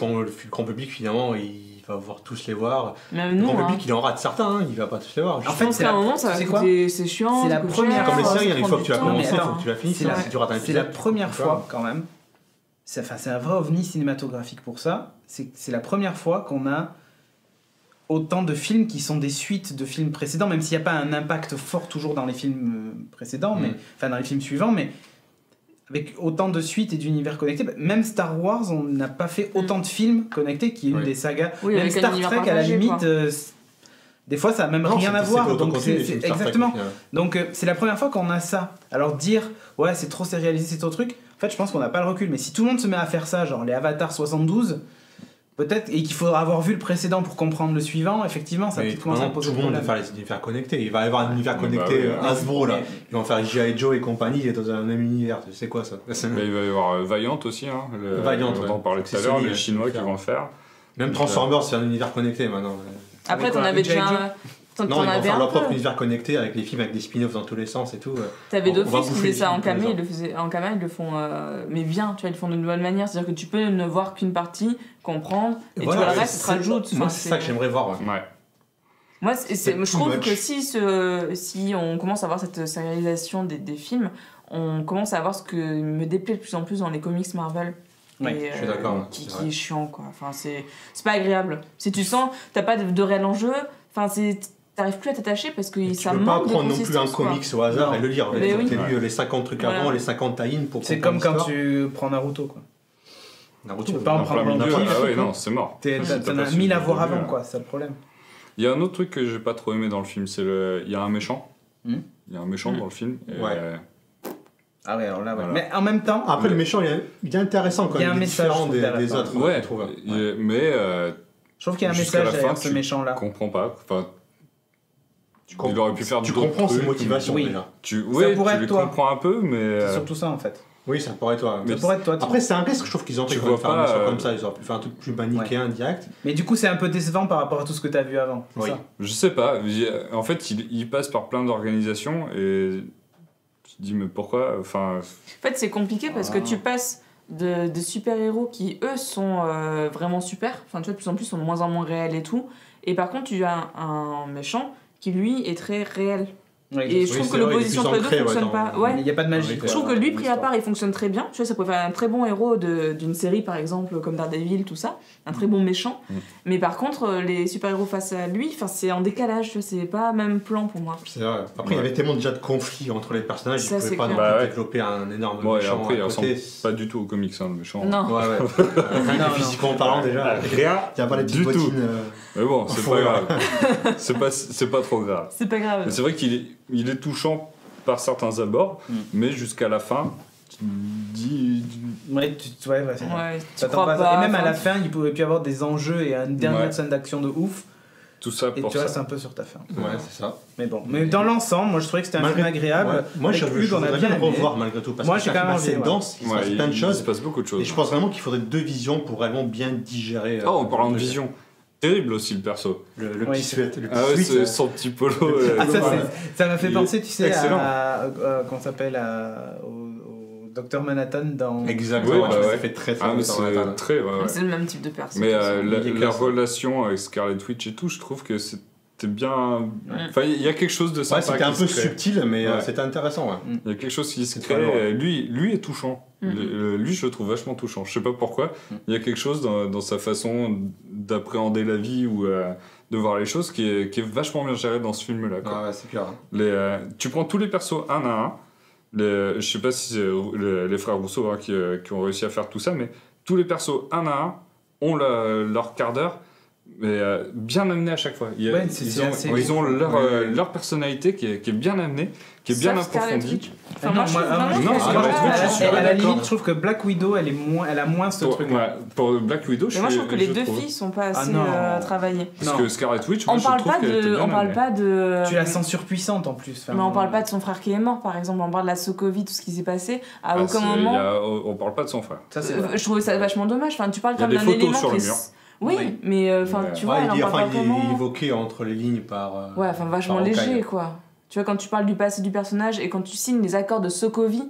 grand public, finalement, il va voir tous les voir. Même Le nous, grand hein. public, il en rate certains, hein, il va pas tous les voir. En Je fait, pense c'est qu'à un la- moment, ça tu sais va quoi coûter. C'est chiant. C'est la ça coûte première cher, fois- Comme les ça séries, prend une fois du que tu as temps. mais commencé, il attends, faut que tu la finisses. c'est la- Si tu rates un C'est la épisode, première tu peux pas. fois quand même. C'est un vrai ovni cinématographique pour ça. C'est la première fois qu'on a autant de films qui sont des suites de films précédents, même s'il n'y a pas un impact fort toujours dans les films précédents, mais enfin dans les films suivants, mais avec autant de suites et d'univers connectés. Même Star Wars, on n'a pas fait autant de films connectés, qui est une Oui. des sagas. Oui, même avec un Star univers Trek, à la partagé, limite, quoi. des fois, ça n'a même Non, rien à c'est voir. pas Donc autocontenu, les films Star Trek, exactement. au final. Donc c'est la première fois qu'on a ça. Alors dire ouais c'est trop sérialisé, c'est trop truc. En fait je pense qu'on n'a pas le recul. Mais si tout le monde se met à faire ça, genre les Avatar 72, peut-être et qu'il faudra avoir vu le précédent pour comprendre le suivant, effectivement ça Mais peut commencer à maintenant, poser tout le monde va problème. faire les univers connectés. Il va y avoir un univers Bah connecté oui, Hasbro là. Mais- Ils vont faire G.I. Joe et compagnie, il est dans un même univers. C'est quoi ça? Mais il va y avoir Valiant aussi, hein. Valiant, on ouais. en parlait tout C'est à l'heure, Sony, les ouais, Chinois qui qui vont vont le faire. Même Transformers, c'est un univers connecté maintenant. Après, Avec t'en quoi, avais avec G.I. déjà. T'en Non, ils vont avais faire un leur peu. propre univers connecté avec les films, avec des spin-offs dans tous les sens et tout. T'avais On va d'office qui bouffer faisaient les ça en films, par camé, exemple. en camé, ils le font, mais bien, tu vois, ils le font d'une bonne manière. C'est-à-dire que tu peux ne voir qu'une partie, comprendre, et Voilà, tu vois le ouais, reste, tu te rajoutes. Moi, Enfin, c'est ça que j'aimerais voir. Ouais. Ouais. Moi, C'est je too trouve much. que si on commence à voir cette sérialisation des films, on commence à voir ce que me déplaît de plus en plus dans les comics Marvel. Ouais, Et, je suis d'accord, Qui c'est vrai. est chiant, quoi. Enfin, c'est pas agréable. Si tu sens, t'as pas de réel enjeu, enfin, t'arrives plus à t'attacher parce que Et tu ça peux pas manque de prendre non plus un consistance, quoi. comics au hasard Non. et le lire. Mais oui. T'as lu les 50 trucs Voilà. avant, les 50 tie-in pour C'est comme comprendre quand l'histoire. tu prends Naruto quoi. Naruto, tu peux pas en En plein prendre milieu, un ah pif, ouais, quoi. non, c'est mort. T'en T'as as pas 1000 à suivi voir le avant début, quoi, c'est ça le problème. Il y a un autre truc que j'ai pas trop aimé dans le film, c'est il y a un méchant. Il y a un méchant dans le film. Et, Ouais. Ah ouais, alors là, ouais. Voilà. Mais en même temps, Après, le méchant, il est intéressant quand Il y a même. un Il est message, différent je trouve, derrière des ça. autres. Ouais, je trouve. mais je trouve qu'il y a un jusqu'à message la derrière fin, ce tu méchant-là. comprends pas. Enfin, Tu il aurait pu faire tu d'autres comprends ses trucs, motivations Oui. déjà. Ouais, pourrait tu être les toi. comprends un peu, mais C'est surtout ça en fait. Oui, ça pourrait être toi. Mais Ça pourrait être toi. Après, c'est un risque, je trouve qu'ils ont Tu fait quand même vois faire un pas, méchant comme ça. Ils auraient pu faire un truc plus manichéen, direct. Mais du coup, c'est un peu décevant par rapport à tout ce que tu as vu avant. C'est Oui. ça. je sais pas. En fait, il passe par plein d'organisations et tu te dis mais pourquoi. Enfin, En fait, c'est compliqué parce que tu passes de super-héros qui, eux, sont vraiment super. Enfin, tu vois, de plus en plus, sont de moins en moins réels et tout. Et par contre, tu as un méchant qui, lui, est très réel. Oui, Et je trouve que l'opposition entre les deux fonctionne pas. Mais Ouais. il n'y a pas de magie. Je quoi, Je trouve que lui, dans pris à l'histoire. part, il fonctionne très bien. Tu vois, ça pourrait faire un très bon héros d'une série, par exemple, comme Daredevil, tout ça. Un très bon méchant. Mais par contre, les super-héros face à lui, c'est en décalage. Tu vois, c'est pas même plan pour moi. C'est vrai. Après, il y avait tellement déjà de conflits entre les personnages, ils Ça, ne c'est pouvaient pas non clair. plus Bah ouais. développer un énorme bon, et méchant après, il à ressemble côté. pas du tout au comics, hein, le méchant. Non. Ouais, ouais. Rien que physiquement parlant, déjà. Rien. Il n'y a pas les petites Du tout. bottines. Mais bon, c'est Faut pas voir. grave. c'est pas trop grave. C'est pas grave. Mais c'est vrai il est touchant par certains abords, mais jusqu'à la fin, tu te dis. Ouais, ouais, c'est vrai. Ouais, tu T'attends crois pas. pas. Et même à enfin, la fin, il pouvait plus y avoir des enjeux et une dernière Ouais. scène d'action de ouf. Tout ça Et pour tu ça. restes un peu sur ta fin. Ouais, c'est ça. Mais bon. Mais dans l'ensemble, moi je trouvais que c'était un film agréable. Ouais. Moi, Avec je Hugues, on a voudrais bien bien le aimé. revoir malgré tout. Parce Moi, que j'ai c'est quand même assez envie, ouais. dense, il se Ouais, passe plein de il choses. se passe beaucoup de choses. Et je pense vraiment qu'il faudrait 2 visions pour vraiment bien digérer. Oh, en parlant de vision, terrible aussi le perso. Le Oui, petit sweat. Le Ah ouais, petit c'est sweat. son petit polo. Ah, ça, Ouais. ça m'a fait Il penser, est tu sais, excellent. comment ça s'appelle, au Dr Manhattan dans. Exactement, Oui, ouais, bah ça ouais. fait très Ah, mais dans la table. c'est très. Ouais, ouais. C'est le même type de personne. Mais Il est la classe. relation avec Scarlet Witch et tout, je trouve que c'était bien. Enfin, il y a quelque chose de sympa. Ouais, c'était un qui peu se crée. subtil, mais Ouais. c'était intéressant. Ouais. Il y a quelque chose qui se C'est très lourd. crée. Lui est touchant. Mhm. Lui, je le trouve vachement touchant. Je sais pas pourquoi. Il y a quelque chose dans sa façon d'appréhender la vie ou de voir les choses qui est vachement bien géré dans ce film-là. quoi. Ah ouais, c'est clair. Tu prends tous les persos un à un. Je sais pas si c'est les frères Rousseau hein, qui ont réussi à faire tout ça, mais tous les persos un à un ont leur quart d'heure, mais bien amené à chaque fois. Ouais, c'est assez- ils ont leur personnalité qui est bien amenée, qui est bien Sauf Scarlet approfondie. Witch. Ah Enfin, moi, je trouve vraiment non, qu'elle- Scarlet Witch, je suis à la d'accord. limite, je trouve que Black Widow, elle a moins ce truc. Pour Black Widow, Mais moi, je trouve que les deux filles sont pas assez non. travaillées. Parce Non. que Scarlet Witch, On moi, je parle trouve pas qu'elle était de. bien On parle amenée. pas de. Tu la sens surpuissante en plus. Enfin, Mais on parle pas de son frère qui est mort, par exemple. On parle de la Sokovie, tout ce qui s'est passé. À Ah, aucun c'est- moment. on parle pas de son frère. Ça, c'est vrai. Je trouvais ça vachement dommage. Enfin, tu parles Il y a comme des d'un photos élément sur le qui est- mur. Oui, Oui. mais enfin, Ouais. tu vois, elle en il parle pas est vraiment. évoqué entre les lignes par. Ouais, enfin, vachement par léger, Hawkeye. quoi. Tu vois, quand tu parles du passé du personnage et quand tu signes les accords de Sokovie,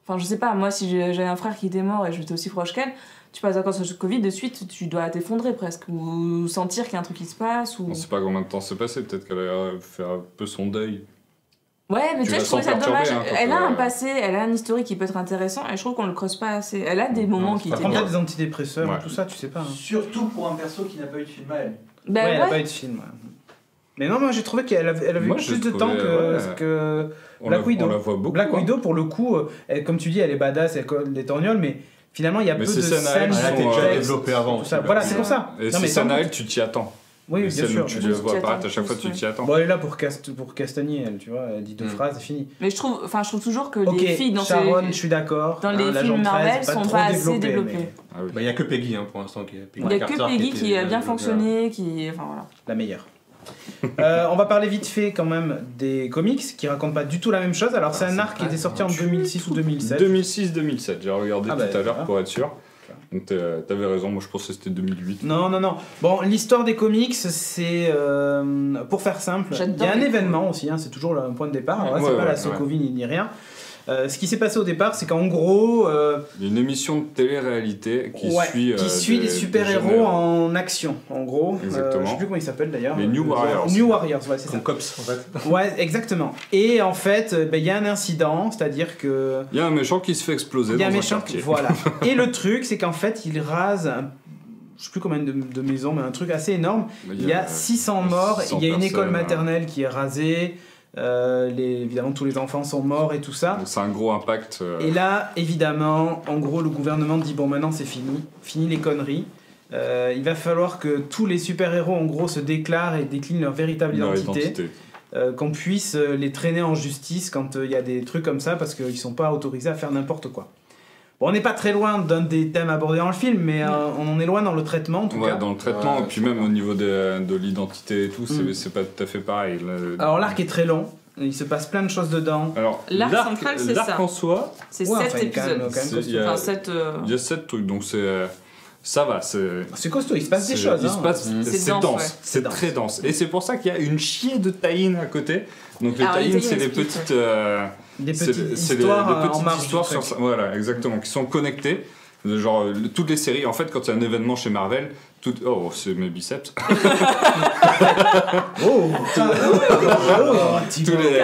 enfin, je sais pas, moi, si j'avais un frère qui était mort et j'étais aussi proche qu'elle, tu passes l'accord sur Sokovie, de suite, tu dois t'effondrer presque, ou sentir qu'il y a un truc qui se passe, ou... On sait pas combien de temps s'est passé, peut-être qu'elle a fait un peu son deuil. Ouais, mais Tu tu sais, la je trouvais sens ça dommage. perturbée, hein, quand Elle a un elle- passé, elle a un historique qui peut être intéressant, et je trouve qu'on le creuse pas assez. Elle a des moments qui Par étaient contre, bien. t'as des antidépresseurs Ouais. et tout ça, tu sais pas. hein. Surtout pour un perso qui n'a pas eu de film à elle. Bah Ouais, elle a ouais. pas eu de film. ouais. Mais non, moi j'ai trouvé qu'elle avait eu Moi, je plus de trouvais, temps que, ouais. que On Black la, Widow. on la voit beaucoup. Black hein. Widow, pour le coup, comme tu dis, elle est badass, elle colle des torgnoles, mais finalement il y a Mais peu de ces scènes à scènes. elle Elle a été sont, déjà texte, développée avant. tout ça. aussi, Voilà, Black c'est Widow. pour ça. Et Non, ces mais scènes sans à doute. elle, tu t'y attends. Oui, Les bien scènes sûr. où tu bien les sûr. vois Tu apparaître, t'y à chaque fois, attends tu plus, t'y attends. Bon, elle est là pour Castagnier, elle, tu vois, elle dit deux phrases, c'est fini. Mais je trouve toujours que Ok, les filles dans Sharon, ces... je suis d'accord. dans les l'agent films 13, Marvel pas sont trop pas assez développé, développés. mais Ah oui. Bah, il n'y a que Peggy hein, pour l'instant. Il y a que Peggy qui a bien fonctionné, qui... Enfin voilà. la meilleure. On va parler vite fait quand même des comics qui racontent pas du tout la même chose. Alors c'est un arc qui était sorti en 2006 ou 2007. 2006-2007, j'ai regardé Ah bah, tout à l'heure voilà. pour être sûr. Donc t'avais raison, moi je pensais que c'était 2008. Non. Bon, l'histoire des comics, c'est pour faire simple. Il y J'adore a un les événement aussi, hein, c'est toujours un point de départ. Alors là, c'est Ouais, pas la ouais, Sokovie ni rien. Ce qui s'est passé au départ, c'est qu'en gros, Il y a une émission de télé-réalité qui suit des super-héros en action, en gros. Exactement. Je sais plus comment ils s'appellent d'ailleurs. Les New Warriors. New Warriors, ouais, c'est ça. Comme Cops, en fait. Ouais, exactement. Et en fait, il y a un incident, c'est-à-dire que Il y a un méchant qui se fait exploser il y a dans un un méchant, quartier. voilà. Et le truc, c'est qu'en fait, il rase, je sais plus combien de maisons, mais un truc assez énorme. Il y a 600 morts, 600 il y a une école personnes, maternelle qui est rasée, évidemment tous les enfants sont morts et tout ça. Donc c'est un gros impact. Et là, évidemment, en gros, le gouvernement dit bon, maintenant c'est fini les conneries. il va falloir que tous les super-héros en gros se déclarent et déclinent leur véritable Leur identité. Qu'on puisse les traîner en justice quand il y a des trucs comme ça parce qu'ils sont pas autorisés à faire n'importe quoi. Bon, on n'est pas très loin d'un des thèmes abordés dans le film, mais on en est loin dans le traitement en tout cas. Dans le traitement, et puis même au niveau de l'identité et tout, c'est pas tout à fait pareil. Alors l'arc est très long, il se passe plein de choses dedans. Alors, L'arc central, c'est ça. L'arc en soi, C'est Ouais, 7 enfin, quand même épisodes. costaud. il y a- Enfin, 7. il y a 7 trucs, donc ça va. C'est costaud, il se passe des C'est- choses. il hein. se passe- C'est C'est dense, dense, ouais. c'est dense. très dense. Et c'est pour ça qu'il y a une chier de tie-in à côté. Donc les Alors, les tie-in, tie-in c'est les expliquent, petites, Des c'est petites les histoires en petites marge histoires du sur truc. ça. Voilà, exactement, qui sont connectées. Genre toutes les séries. En fait, quand il y a un événement chez Marvel, oh, c'est mes biceps. Oh, Tous les,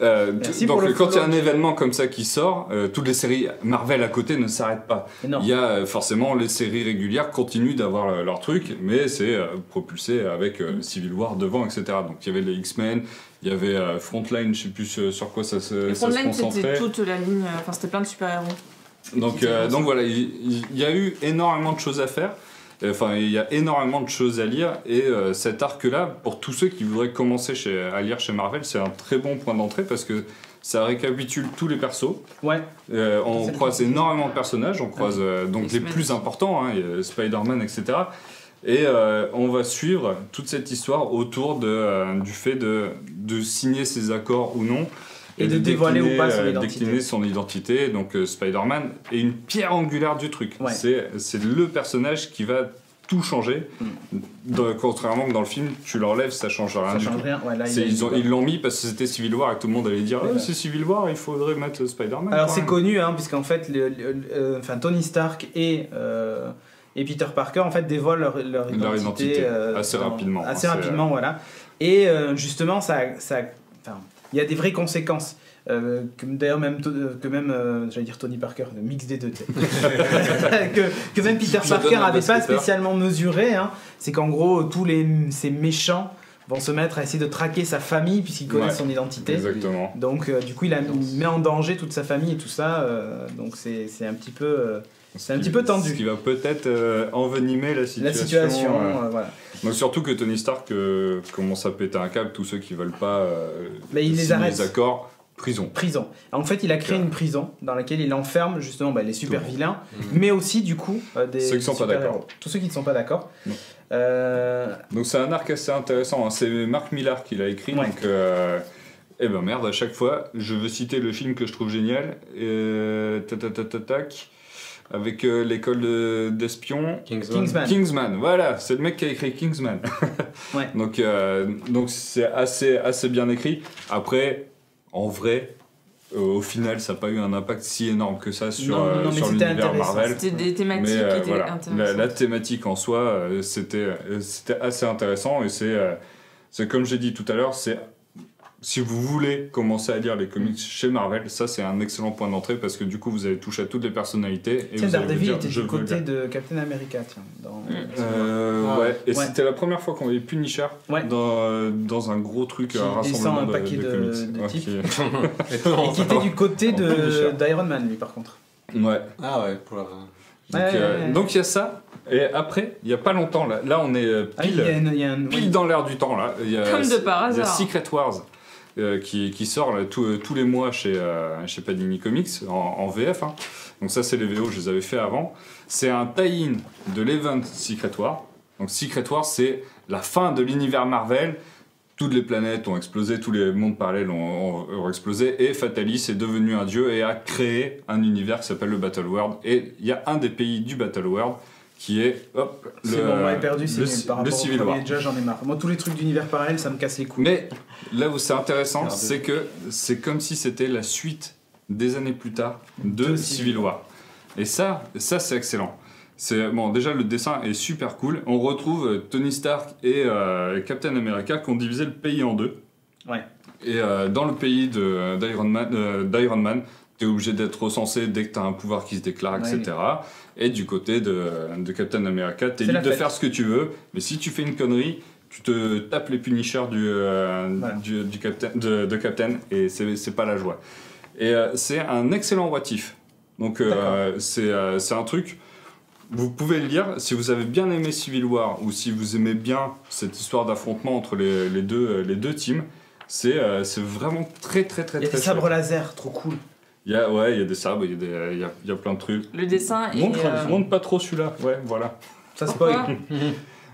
Merci donc pour le quand il y a un follow. événement comme ça qui sort, toutes les séries Marvel à côté ne s'arrêtent pas. Non. Il y a forcément les séries régulières continuent d'avoir leur truc, mais c'est propulsé avec Civil War devant, etc. Donc il y avait les X-Men, il y avait Frontline, je sais plus sur quoi ça se Et ça se Frontline, c'était concentrait. toute la ligne. Enfin, c'était plein de super-héros. Donc voilà, il y a eu énormément de choses à faire. Enfin, il y a énormément de choses à lire et cet arc-là, pour tous ceux qui voudraient commencer à lire chez Marvel, c'est un très bon point d'entrée parce que ça récapitule tous les persos. Ouais. On C'est croise énormément de personnages, on croise donc les X-Men. plus importants, hein, il y a Spider-Man, etc. Et on va suivre toute cette histoire autour du fait de signer ses accords ou non. Et de dévoiler ou pas son identité. décliner son identité. Donc Spider-Man est une pierre angulaire du truc. Ouais. C'est le personnage qui va tout changer. Contrairement que dans le film, tu l'enlèves, ça change rien Ça du change tout. rien. Ouais, là, Ils l'ont mis parce que c'était Civil War et tout le monde allait dire Ouais. c'est Civil War, il faudrait mettre Spider-Man. Alors quand c'est même. connu, hein, puisqu'en fait, enfin, Tony Stark et Peter Parker en fait dévoilent leur identité, assez rapidement. Assez hein, rapidement, voilà. Et justement, enfin, il y a des vraies conséquences. Que d'ailleurs j'allais dire Tony Parker, le mix des deux, tu sais. que même Peter Je donne Parker un n'avait pas basketteur. spécialement mesuré, hein. C'est qu'en gros ces méchants vont se mettre à essayer de traquer sa famille puisqu'ils connaissent son identité. Exactement. Donc du coup il met en danger toute sa famille et tout ça, donc c'est un petit peu tendu. Ce qui va peut-être envenimer la situation. La situation, voilà. Donc surtout que Tony Stark commence à péter un câble, tous ceux qui veulent pas Mais il les signer arrête. les accords, prison. Prison. En fait, il a créé une prison dans laquelle il enferme justement les super vilains, mais aussi du coup des Ceux qui sont pas super-héros. d'accord. Tous ceux qui ne sont pas d'accord. Non. Euh, Donc c'est un arc assez intéressant, hein. C'est Mark Millar qui l'a écrit, Ouais. donc eh ben merde, à chaque fois, je veux citer le film que je trouve génial, tac, avec l'école d'espions. Kingsman. Kingsman, voilà, c'est le mec qui a écrit Kingsman. Ouais. Donc c'est assez bien écrit. Après, en vrai, au final, ça n'a pas eu un impact si énorme que ça sur, Non, mais sur c'était l'univers intéressant. Marvel. C'était des thématiques Mais qui étaient voilà, intéressantes. la thématique en soi, c'était assez intéressant et c'est comme j'ai dit tout à l'heure, si vous voulez commencer à lire les comics chez Marvel, ça c'est un excellent point d'entrée parce que du coup vous allez toucher à toutes les personnalités et Tiens, vous allez vous Daredevil dire était je du veux côté lire. de Captain America, tiens. Ouais, et Ouais. c'était la première fois qu'on voyait Punisher Ouais. dans un gros truc, Qui un descend rassemblement un paquet de de comics. Ouais, types. qui- Et qui était du côté En Punisher. d'Iron Man, lui, par contre. ouais. Ah ouais, pour la... Ouais. Donc il y a ça, et après, il y a pas longtemps, là on est Ah, pile, il y a un... pile dans l'air du temps là. Il y a, Comme de par il y a hasard. Secret Wars qui sort là, tous les mois chez Panini Comics en VF. Hein. Donc ça c'est les VO, je les avais fait avant. C'est un tie-in de l'event Secret War. Donc Secret War c'est la fin de l'univers Marvel. Toutes les planètes ont explosé, tous les mondes parallèles ont explosé et Fatalis est devenu un dieu et a créé un univers qui s'appelle le Battle World. Et il y a un des pays du Battle World qui est C'est bon, on m'avait perdu, c'est nul. Par le rapport au Civil War. premier, déjà, j'en ai marre. Moi, tous les trucs d'univers parallèle, ça me casse les couilles. Mais là où c'est intéressant, Merde. c'est que c'est comme si c'était la suite des années plus tard de De Civil War. Et ça c'est excellent. Bon, déjà le dessin est super cool. On retrouve Tony Stark et Captain America qui ont divisé le pays en deux. Ouais. Et dans le pays d'Iron Man, t'es obligé d'être recensé dès que t'as un pouvoir qui se déclare, Ouais. etc. Et du côté de Captain America, t'es C'est la libre de fête. faire ce que tu veux, mais si tu fais une connerie, tu te tapes les punishers Voilà. du Captain, de Captain, et c'est pas la joie. Et c'est un excellent what if. Donc c'est un truc, vous pouvez le lire si vous avez bien aimé Civil War ou si vous aimez bien cette histoire d'affrontement entre les deux teams. C'est vraiment très très très Il y a très des sabres chouette. laser, trop cool. Il y a des sabres, il y a plein de trucs. Le dessin est. Montre pas trop celui-là, ouais, voilà. Ça spoil. Pourquoi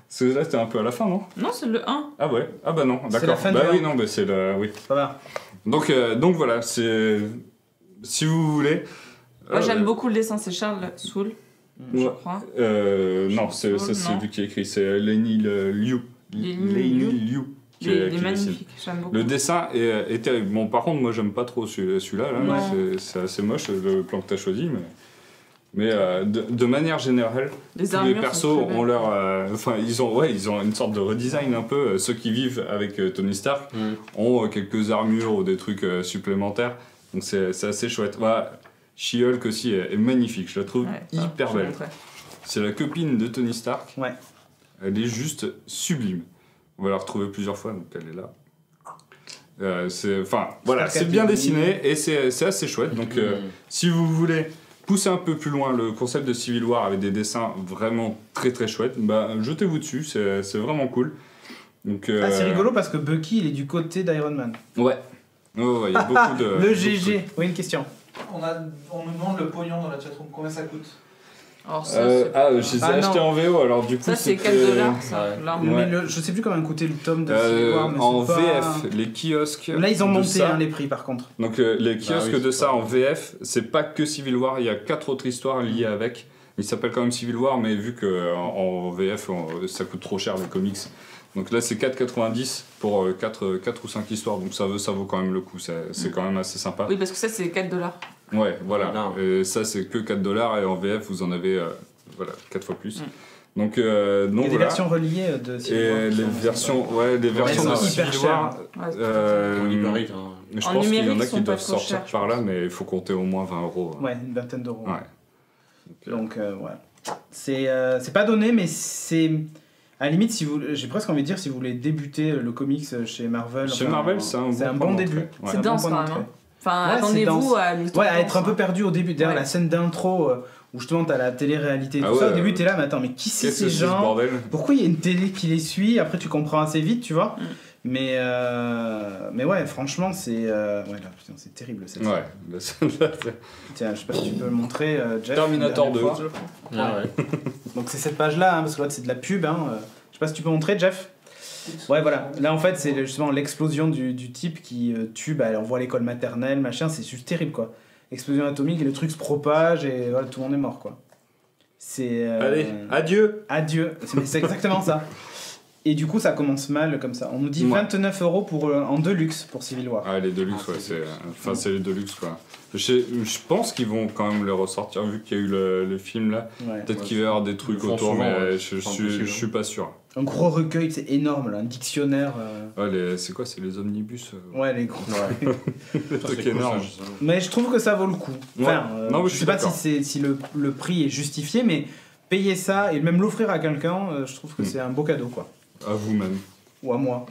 Celui-là, c'était un peu à la fin, non? Non, c'est le 1. Ah ouais, ah bah non, C'est d'accord. la fin Bah du oui, un. non, bah c'est le. Oui. Ça va. Donc voilà, c'est. Si vous voulez. Moi, j'aime beaucoup le dessin, c'est Charles Soule, je Ouais. crois. Non, c'est Non. lui qui a écrit, c'est Lenny Liu. Lenny Liu. Qui Il est dessine. magnifique, j'aime beaucoup. Le dessin est terrible. Bon, par contre, moi, j'aime pas trop celui-là. Là. Non. C'est assez moche, le plan que t'as choisi. Mais de manière générale, Les tous les armures persos sont très ont belles. leur... Enfin, ils ont une sorte de redesign un peu. Ceux qui vivent avec Tony Stark ont quelques armures ou des trucs supplémentaires. Donc c'est assez chouette. Voilà. She-Hulk aussi est magnifique. Je la trouve Ouais, ça, hyper je belle. montrerai. C'est la copine de Tony Stark. Ouais. Elle est juste sublime. On va la retrouver plusieurs fois, donc elle est là. Voilà, c'est bien dessiné et c'est assez chouette. Donc, si vous voulez pousser un peu plus loin le concept de Civil War avec des dessins vraiment très très chouettes, bah, jetez-vous dessus, c'est vraiment cool. Donc, C'est rigolo parce que Bucky, il est du côté d'Iron Man. Ouais. Ouais, il y a beaucoup de. Le beaucoup de GG. Oui, une question. On nous demande le pognon dans la chatroom, combien ça coûte? Alors, ça, trucs. c'est- Je les ai Ah, achetés non. en VO, alors du coup. ça, c'est c'était- 4$, ça. Ouais. Là, Ouais. Mais je sais plus combien coûtait le tome de Civil War, mais En c'est pas... VF, les kiosques. Là, ils ont de monté ça- les prix par contre. Donc les kiosques oui, de c'est ça pas en mal. VF, c'est pas que Civil War, il y a 4 autres histoires liées avec. Il s'appelle quand même Civil War, mais vu que en VF ça coûte trop cher les comics. Donc là c'est 4,90 pour 4 ou 5 histoires, donc ça vaut quand même le coup, c'est quand même assez sympa. Oui, parce que ça, c'est 4$. Ouais, voilà. Non. Et ça c'est que 4$ et en VF vous en avez 4 fois plus. Donc Il y a des voilà. versions reliées de Civil War. Et qui les sont- versions, les versions elles de sont hyper Civil War, chères. Ouais, c'est euh, Hybride, mais je En pense qu'il y en numérique, a ils sont qui pas doivent trop sortir chers, je par là, pense. mais il faut compter au moins 20 €. Ouais, une vingtaine d'euros. Ouais. Donc, ouais. C'est pas donné, mais c'est. À la limite, si vous, j'ai presque envie de dire, si vous voulez débuter le comics chez Marvel. Chez Marvel, c'est un bon point début. d'entrée. Ouais. C'est un dense bon point quand même, d'entrée. hein. Enfin, Ouais, c'est attendez-vous dense. à l'histoire. Ouais, à être un peu perdu au début. D'ailleurs, Ouais. la scène d'intro où justement t'as la télé-réalité et Ah tout ça, ouais, au début t'es là, mais attends, mais qui c'est Qu'est-ce ces que c'est ce gens? bordel? Pourquoi il y a une télé qui les suit? Après, tu comprends assez vite, tu vois. Mm. Mais ouais, franchement, c'est. Ouais, là, putain, c'est terrible cette scène. Ouais, la scène là, c'est- Tiens, je sais pas si tu peux le montrer, Jeff. Terminator une 2. dernière fois. Ah ouais. Donc c'est cette page-là, hein, parce que là c'est de la pub. Hein. Je sais pas si tu peux montrer, Jeff. Ouais, voilà. Là en fait, c'est justement l'explosion du type qui tue. Bah, on voit l'école maternelle, machin. C'est juste terrible, quoi. Explosion atomique et le truc se propage et voilà, tout le monde est mort, quoi. C'est. Allez, adieu. Adieu. C'est exactement ça. Et du coup, ça commence mal comme ça. On nous dit Ouais. 29 € en Deluxe pour Civil War. Ah, les Deluxe, ouais, c'est les Deluxe, quoi. Je pense qu'ils vont quand même les ressortir, vu qu'il y a eu le film là. Ouais. Peut-être Ouais, qu'il va y avoir des trucs ils le font autour, souvent, mais ouais. je C'est suis impossible. pas sûr. Un gros recueil, c'est énorme, là, un dictionnaire. C'est quoi? C'est les omnibus Ouais, les gros. Ouais. Le Ça, truc c'est cool, énorme. ça. Mais je trouve que ça vaut le coup. Enfin, Non, mais je je suis sais pas d'accord. si le prix est justifié, mais payer ça et même l'offrir à quelqu'un, je trouve que c'est un beau cadeau, quoi. À vous-même. Ou à moi.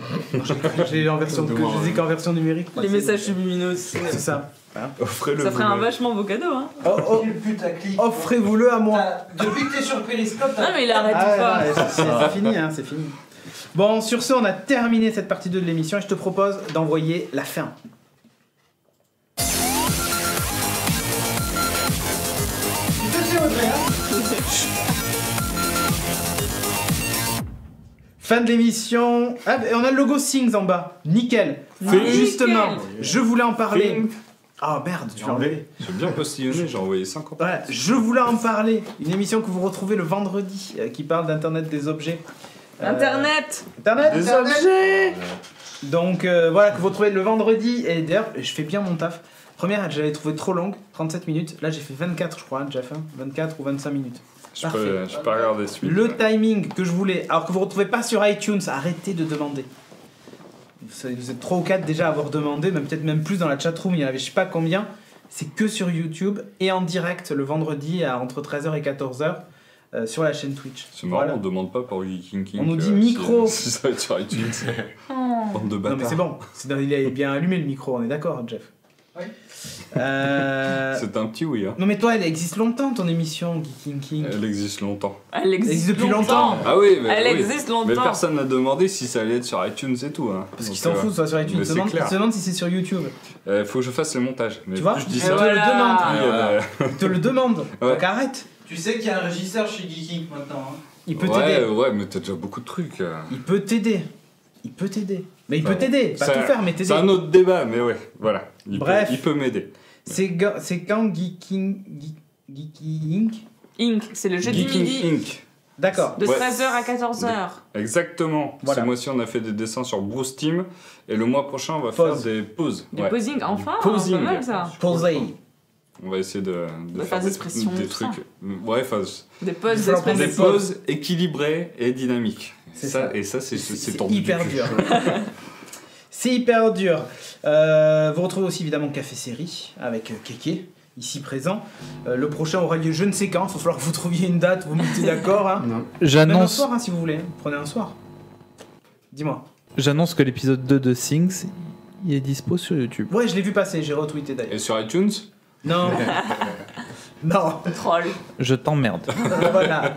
J'ai en version, Demain, je les ai qu'en version numérique. Les messages subliminaux aussi. C'est ça. Voilà. Offrez-le Ça ferait un vous-même. vachement beau cadeau, hein. Quel putaclic. Offrez-vous-le à moi. Depuis que t'es sur Periscope, Non, mais il arrête Ah, pas. ouais, c'est fini, hein, c'est fini. Bon, sur ce, on a terminé cette partie 2 de l'émission et je te propose d'envoyer la fin. Fin de l'émission. Ah, et on a le logo Things en bas. Nickel. Nickel. Justement, je voulais en parler. Things. Ah merde, tu l'as enlevé. J'ai bien postillonné, j'ai envoyé 50. Ouais, je voulais en parler. Une émission que vous retrouvez le vendredi qui parle d'Internet des objets. Internet. Internet Des objets. Donc voilà, que vous retrouvez le vendredi. Et d'ailleurs, je fais bien mon taf. Première, je l'avais trouvé trop longue, 37 minutes. Là, j'ai fait 24, je crois, hein, Jeff. 24 ou 25 minutes. Je peux pas regarder celui Le timing que je voulais, alors que vous retrouvez pas sur iTunes, arrêtez de demander. Vous êtes 3 ou 4 déjà à avoir demandé, mais peut-être même plus dans la chatroom, il y en avait je sais pas combien. C'est que sur YouTube et en direct le vendredi à entre 13h et 14h sur la chaîne Twitch. C'est marrant, Voilà. on demande pas par Geeking King. On nous dit micro. Si ça va être sur iTunes. Oh. Bande de Non bâtards. mais c'est bon, il est bien allumé le micro, on est d'accord Jeff. C'est un petit oui. Hein. Non mais toi, elle existe longtemps ton émission, Geeking King. Elle existe longtemps. Elle existe depuis longtemps. Ah oui, mais, Elle oui. existe longtemps. Mais personne n'a demandé si ça allait être sur iTunes et tout. Hein. Parce qu'ils Donc, s'en foutent, soit sur iTunes. mais Ils se c'est demandent- clair. ils se demandent si c'est sur YouTube. Faut que je fasse le montage. Mais Tu vois plus je dis Et ça. voilà. plus il y a Voilà. de- Ils te le demandent. Ouais. Donc arrête. Tu sais qu'il y a un régisseur chez Geeking maintenant. Hein. Il peut ouais, t'aider. ouais, mais t'as déjà beaucoup de trucs. Il peut t'aider. Il peut t'aider. Mais il Enfin, peut t'aider. Pas ça- tout faire, mais t'aider. C'est un autre débat, mais ouais, voilà. Bref. Il peut m'aider. C'est quand Geeking Inc. Inc, c'est le jeudi Geeking midi. Inc. D'accord. De Ouais. 13h à 14h. Exactement. Voilà. Ce mois-ci, on a fait des dessins sur Bruce Team. Et le mois prochain, on va Pause. faire des pauses. Du Ouais. posing, enfin, Posing. pas mal ça. Posé. On va essayer de faire faire des expressions, des tout ça. trucs. Ouais, enfin, Des pauses Il faut leur prendre des d'expression. pauses équilibrées et dynamiques. C'est ça, ça. et ça, c'est C'est tendu du hyper cul. dur. C'est hyper dur. Vous retrouvez aussi évidemment Café Série avec Kéké, ici présent. Le prochain aura lieu je ne sais quand. Il va falloir que vous trouviez une date, vous mettez d'accord. Hein. Non. Même un J'annonce soir hein, si vous voulez. Prenez un soir. Dis-moi. j'annonce que l'épisode 2 de Things il est dispo sur YouTube. Ouais, je l'ai vu passer, j'ai retweeté d'ailleurs. Et sur iTunes, Non. Non. Troll. Je t'emmerde. Voilà.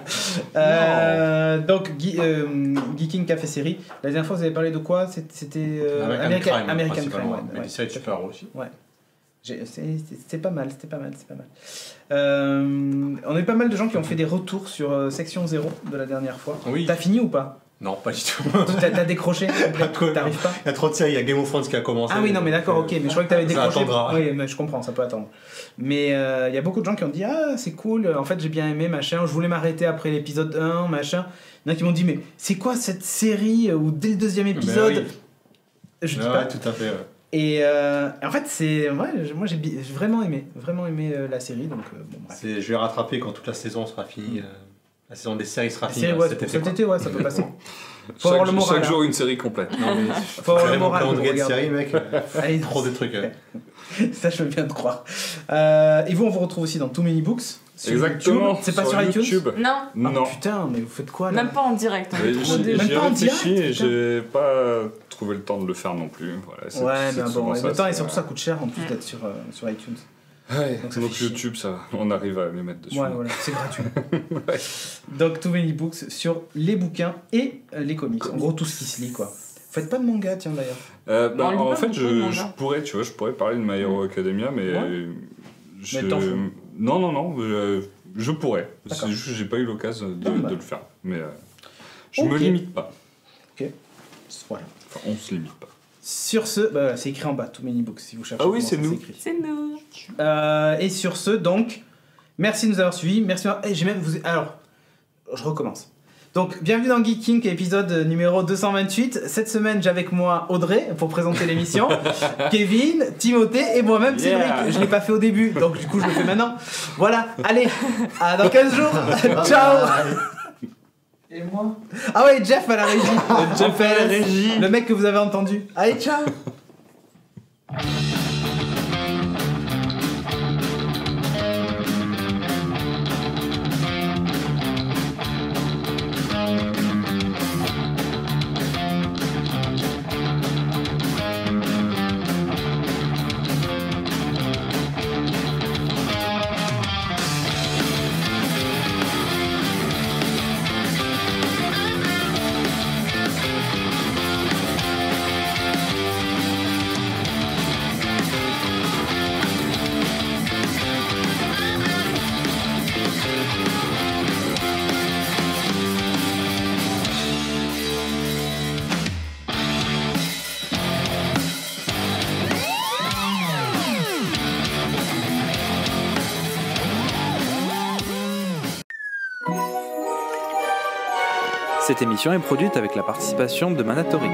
Donc, Geeking Café Série. La dernière fois, vous avez parlé de quoi C'était American Crime, American Crime. principalement. Ouais, Mais ouais. des séries de super-héros aussi. C'était pas mal, c'était pas mal, c'était pas mal. On a eu pas mal de gens qui ont fait des retours sur Section 0 de la dernière fois. Oui. T'as fini ou pas Non, pas du tout. T'as décroché Quoi. T'arrives pas Il y a trop de séries, il y a Game of Thrones qui a commencé. Ah oui, non, mais d'accord, ok, mais je crois que t'avais Ça décroché. attendra. Oui, mais je comprends, ça peut attendre. Mais il y a beaucoup de gens qui ont dit ah, c'est cool, en fait j'ai bien aimé, machin, je voulais m'arrêter après l'épisode 1, machin. Il y en a qui m'ont dit, mais c'est quoi cette série où dès le deuxième épisode. oui. Je dis Ouais, pas. tout à fait. Ouais. Et en fait, c'est. Ouais, moi j'ai vraiment aimé la série, donc bon, bref. Je vais rattraper quand toute la saison sera finie. La saison des séries sera La finie. série, ouais, cet été, ouais, ça peut passer. Faut avoir le moral. chaque hein. jour une série complète. Non, mais Faut avoir le mon moral pour calendrier de regarder. séries, mec. Allez, Trop de trucs. Ça, je veux bien te croire. Et vous, on vous retrouve aussi dans Too Many Books. Sur Exactement. YouTube. C'est pas sur iTunes YouTube. Non, Ah, Non. putain, mais vous faites quoi là même pas en direct. on Mais est trop J'ai nuls. Même j'ai pas en réfléchi direct, et putain. j'ai pas trouvé le temps de le faire non plus. Voilà, c'est- Ouais, c'est mais souvent bon, ça, le temps et c'est- surtout ça coûte cher en plus d'être sur iTunes. Ouais, Donc ça donc fait chier. YouTube, ça, on arrive à les mettre dessus. Ouais, voilà, c'est gratuit. Ouais. Donc Too Many Books sur les bouquins et les comics. En gros, tout ce qui se lit, quoi. Vous faites pas de manga, tiens d'ailleurs. Bah, On lit en pas fait, beaucoup de je mangas. pourrais, tu vois, je pourrais parler de My Hero Academia, mais Ouais. je... Mais t'en fous. Non, je pourrais. D'accord. C'est juste que j'ai pas eu l'occasion de, Ah, bah. de le faire. Mais je Ok. me limite pas. Voilà. Enfin, on se limite pas. Sur ce, bah, voilà, c'est écrit en bas, Too Many Books, si vous cherchez. Ah oui, comment c'est ça nous. s'écrit. C'est nous. Et sur ce, donc, merci de nous avoir suivis. Merci. J'ai même Alors, je recommence. Donc, bienvenue dans Geeking, épisode numéro 228. Cette semaine, j'ai avec moi Audrey pour présenter l'émission, Kevin, Timothée et moi-même Yeah. Cédric. Je l'ai pas fait au début, donc du coup, je le fais maintenant. Voilà, allez, à dans 15 jours. Ciao. Et moi Ah ouais, Jeff à la régie. Jeff à la régie. Le mec que vous avez entendu. Allez, ciao. Cette émission est produite avec la participation de Manatory.